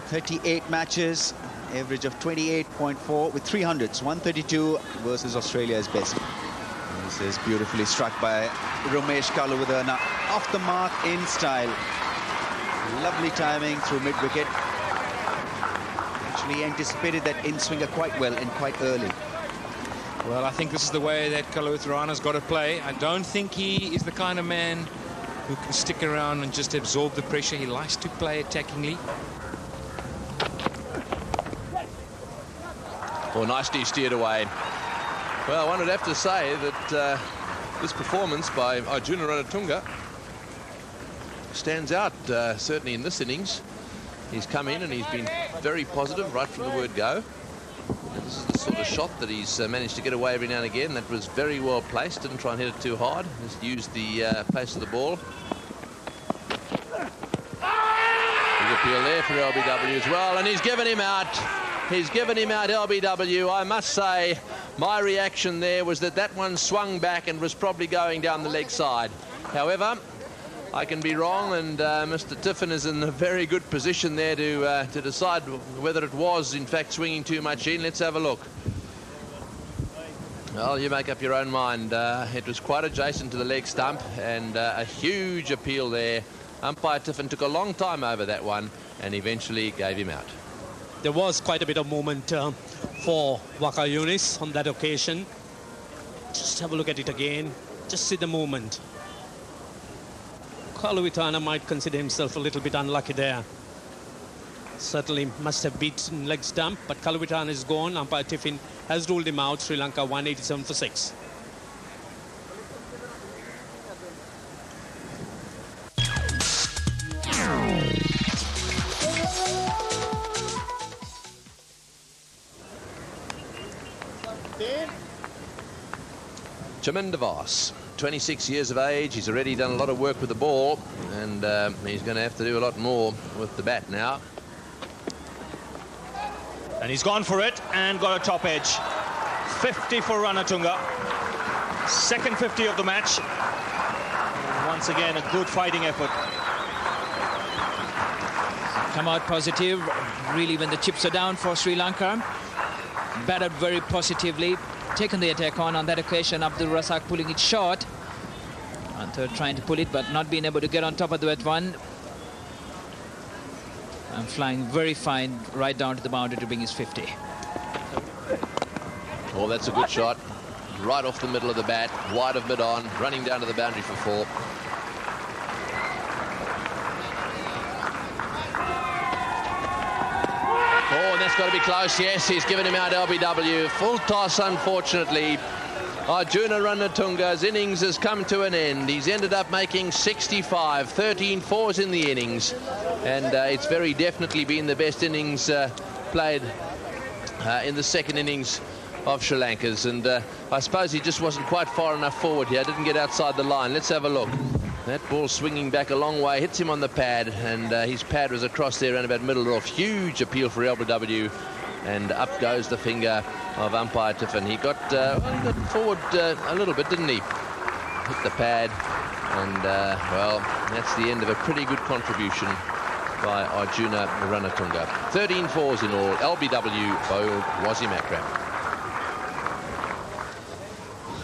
Speaker 2: 38 matches, average of 28.4 with 300s, 132 versus Australia's best. This is beautifully struck by Ramesh Kaluwithana, off the mark in style. Lovely timing through mid-wicket. Actually anticipated that in-swinger quite well and quite early.
Speaker 5: Well, I think this is the way that Kaluwithana's got to play. I don't think he is the kind of man who can stick around and just absorb the pressure. He likes to play attackingly.
Speaker 3: Well, nicely steered away. Well, one would have to say that this performance by Arjuna Ranatunga stands out, certainly in this innings. He's come in and he's been very positive right from the word go. And this is the sort of shot that he's managed to get away every now and again. That was very well placed, didn't try and hit it too hard, just used the pace of the ball. Big appeal there for LBW as well, and he's given him out. He's given him out, LBW. I must say, my reaction there was that that one swung back and was probably going down the leg side. However, I can be wrong, and Mr. Tiffin is in a very good position there to decide whether it was, in fact, swinging too much in. Let's have a look. Well, you make up your own mind. It was quite adjacent to the leg stump, and a huge appeal there. Umpire Tiffin took a long time over that one and eventually gave him out.
Speaker 8: There was quite a bit of movement for Waka Yunis on that occasion. Just have a look at it again. Just see the movement. Kaluwithana might consider himself a little bit unlucky there. Certainly must have beaten leg stump, but Kaluwithana is gone. Umpire Tiffin has ruled him out. Sri Lanka 187 for 6.
Speaker 3: Chaminda Voss, 26 years of age. He's already done a lot of work with the ball, and he's going to have to do a lot more with the bat now.
Speaker 1: And he's gone for it and got a top edge. 50 for Ranatunga. Second 50 of the match. Once again, a good fighting effort.
Speaker 4: Come out positive, really, when the chips are down for Sri Lanka. Batted very positively. Taken the attack on that occasion. Abdul Razak pulling it short. Anther trying to pull it, but not being able to get on top of that one. And flying very fine right down to the boundary to bring his 50.
Speaker 3: Oh, that's a good shot. Right off the middle of the bat, wide of mid-on, running down to the boundary for 4. Oh, and that's got to be close. Yes, he's given him out, LBW. Full toss, unfortunately. Arjuna Ranatunga's innings has come to an end. He's ended up making 65, 13 fours in the innings. And it's very definitely been the best innings played in the second innings of Sri Lanka's. And I suppose he just wasn't quite far enough forward here. Didn't get outside the line. Let's have a look. That ball swinging back a long way, hits him on the pad, and his pad was across there around about middle off. Huge appeal for LBW, and up goes the finger of umpire Tiffin. He got forward a little bit, didn't he? Hit the pad, and well, that's the end of a pretty good contribution by Arjuna Ranatunga. 13 fours in all. LBW bowled Wasim Akram.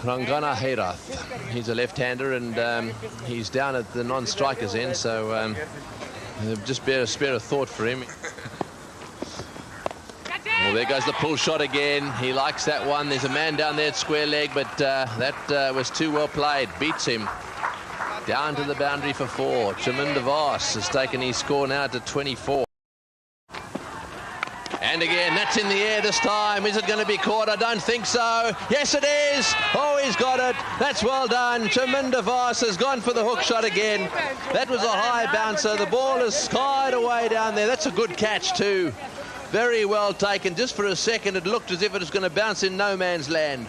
Speaker 3: Rangana Herath, he's a left-hander, and he's down at the non-strikers end, so just spare a thought for him. Well, there goes the pull shot again. He likes that one. There's a man down there at square leg, but that was too well played. Beats him. Down to the boundary for 4. Chaminda Voss has taken his score now to 24. And again, that's in the air this time. Is it going to be caught? I don't think so. Yes, it is. Oh, he's got it. That's well done. Chaminda Vos has gone for the hook shot again. That was a high bouncer. The ball is skied away down there. That's a good catch too. Very well taken. Just for a second, it looked as if it was going to bounce in no man's land.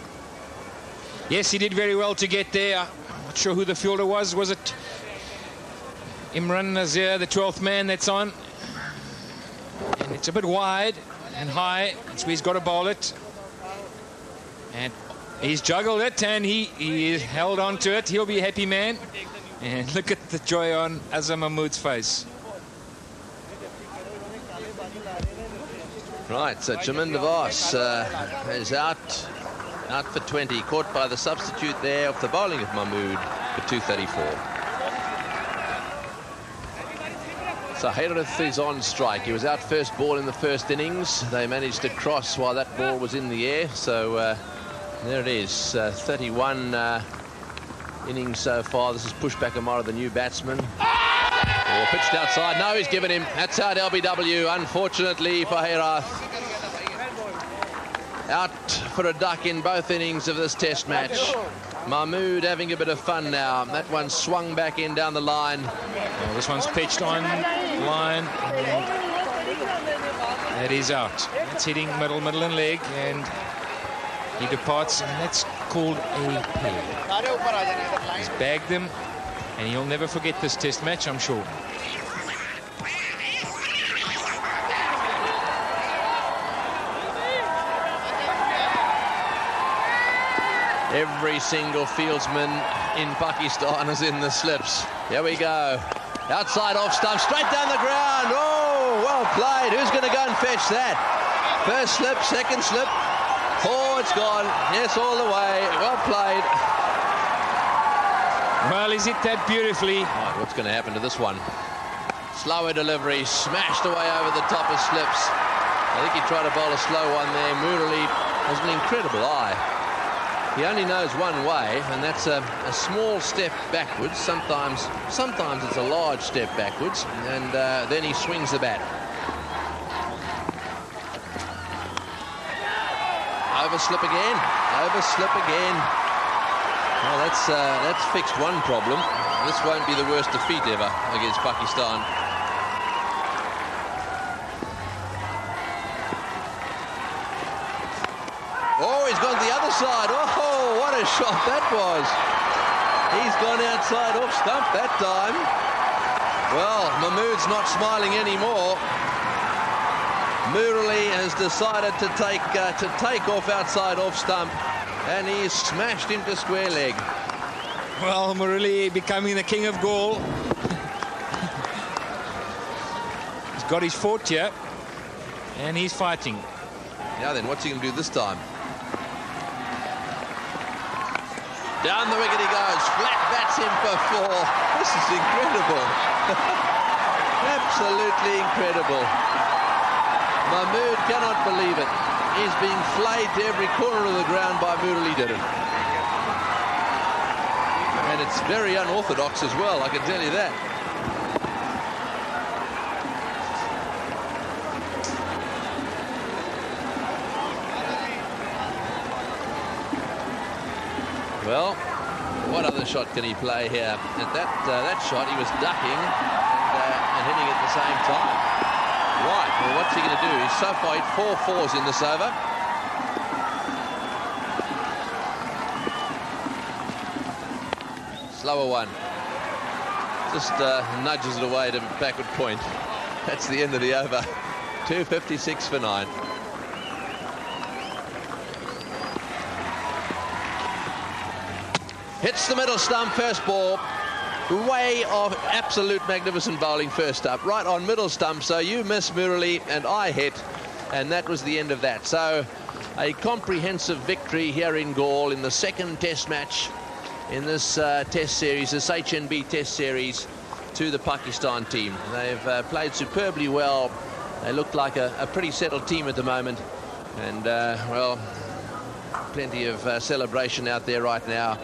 Speaker 5: Yes, he did very well to get there. I'm not sure who the fielder was. Was it Imran Nazir, the 12th man that's on? And it's a bit wide and high. That's where he's got to bowl it. And he's juggled it, and he held on to it. He'll be a happy man. And look at the joy on Azam Mahmood's face.
Speaker 3: Right, so Chaminda Vos is out for 20. Caught by the substitute there off the bowling of Mahmood for 234. So Hayrath is on strike. He was out first ball in the first innings. They managed to cross while that ball was in the air. So there it is. 31 innings so far. This is Pushpak Amara, the new batsman. Oh, pitched outside. No, he's given him. That's out LBW, unfortunately for Hayrath. Out for a duck in both innings of this test match. Mahmood having a bit of fun now. That one swung back in down the line.
Speaker 5: Well, this one's pitched on line. That is out. It's hitting middle and leg, and he departs, and that's called a pair. He's bagged them, and he'll never forget this test match, I'm sure.
Speaker 3: Every single fieldsman in Pakistan is in the slips. Here we go. Outside off stump, straight down the ground. Oh, well played. Who's going to go and fetch that? First slip, second slip. Oh, it's gone. Yes, all the way. Well played.
Speaker 5: Well, he's hit that beautifully.
Speaker 3: Right, what's going to happen to this one? Slower delivery, smashed away over the top of slips. I think he tried to bowl a slow one there. Murali has an incredible eye. He only knows one way, and that's a small step backwards. Sometimes it's a large step backwards, and then he swings the bat. Overslip again. Overslip again. Well, that's fixed one problem. This won't be the worst defeat ever against Pakistan. Oh, he's gone to the other side. Oh, what a shot that was. He's gone outside off stump that time. Well, Mahmood's not smiling anymore. Murali has decided to take off outside off stump, and he's smashed into square leg.
Speaker 5: Well, Murali becoming the king of Gaul. He's got his fort here, and he's fighting.
Speaker 3: Now then, what's he going to do this time? Down the wicket he goes. Flat bats him for 4. This is incredible. Absolutely incredible. Mahmood cannot believe it. He's being flayed to every corner of the ground by Muralidharan. And it's very unorthodox as well, I can tell you that. Well, what other shot can he play here? At that shot, he was ducking and hitting at the same time. Right, well, what's he going to do? He's so far hit 4 fours in this over. Slower one. Just nudges it away to backward point. That's the end of the over. 256 for 9. Hits the middle stump, first ball. Way off, absolute magnificent bowling first up. Right on middle stump, so you miss Murali and I hit. And that was the end of that. So a comprehensive victory here in Gaul in the second test match in this test series, this HNB test series, to the Pakistan team. They've played superbly well. They look like a pretty settled team at the moment. And, well, plenty of celebration out there right now.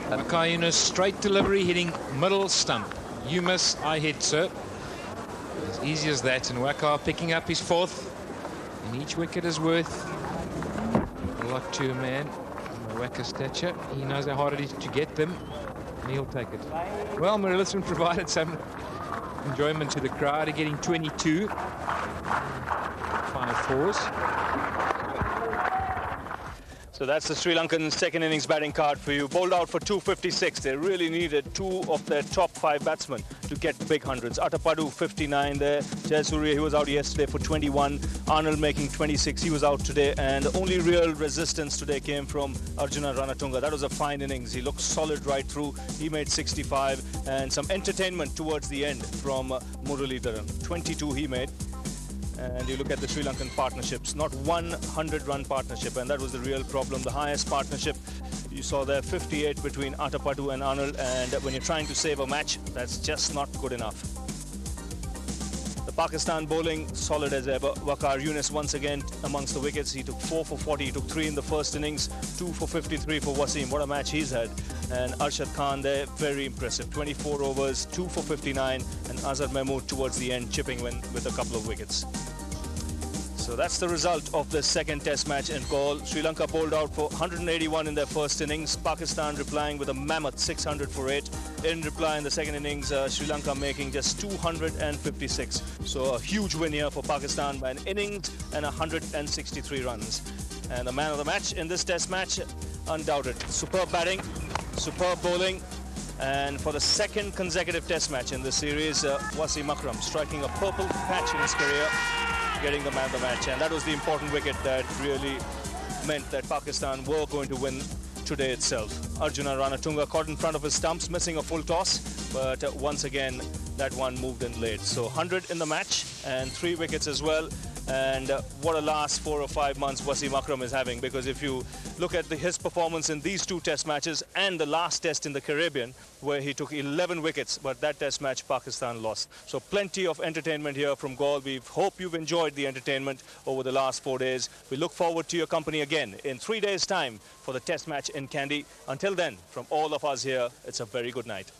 Speaker 5: Mackay Yunus, straight delivery, hitting middle stump. You miss, I hit, sir. As easy as that. And Waqar picking up his 4th. And each wicket is worth a lot to a man of Wacker's stature. He knows how hard it is to get them, and he'll take it. Well, Muralison provided some enjoyment to the crowd, getting 22. 5 fours.
Speaker 1: So that's the Sri Lankan second innings batting card for you. Bowled out for 256. They really needed 2 of their top 5 batsmen to get big hundreds. Atapadu 59 there. Jayasuriya, he was out yesterday for 21. Arnold making 26. He was out today. And the only real resistance today came from Arjuna Ranatunga. That was a fine innings. He looked solid right through. He made 65. And some entertainment towards the end from Muralidharan. 22 he made. And you look at the Sri Lankan partnerships, not 100-run partnership, and that was the real problem. The highest partnership, you saw there, 58 between Atapadu and Arnold, and when you're trying to save a match, that's just not good enough. The Pakistan bowling, solid as ever. Waqar Younis once again amongst the wickets. He took 4 for 40. He took 3 in the first innings, 2 for 53 for Wasim. What a match he's had. And Arshad Khan there, very impressive. 24 overs, 2 for 59, and Azhar Mahmood towards the end, chipping in with a couple of wickets. So that's the result of the second test match in Galle. Sri Lanka bowled out for 181 in their first innings. Pakistan replying with a mammoth 600 for 8. In reply in the second innings, Sri Lanka making just 256. So a huge win here for Pakistan by an innings and 163 runs. And the man of the match in this test match, undoubted. Superb batting, superb bowling. And for the second consecutive test match in this series, Wasim Akram striking a purple patch in his career, getting the man of the match. And that was the important wicket that really meant that Pakistan were going to win today itself. Arjuna Ranatunga caught in front of his stumps, missing a full toss, but once again that one moved in late. So 100 in the match and 3 wickets as well. And what a last 4 or 5 months Wasim Akram is having, because if you look at his performance in these 2 test matches and the last test in the Caribbean, where he took 11 wickets, but that test match Pakistan lost. So plenty of entertainment here from Galle. We hope you've enjoyed the entertainment over the last 4 days. We look forward to your company again in 3 days' time for the test match in Kandy. Until then, from all of us here, it's a very good night.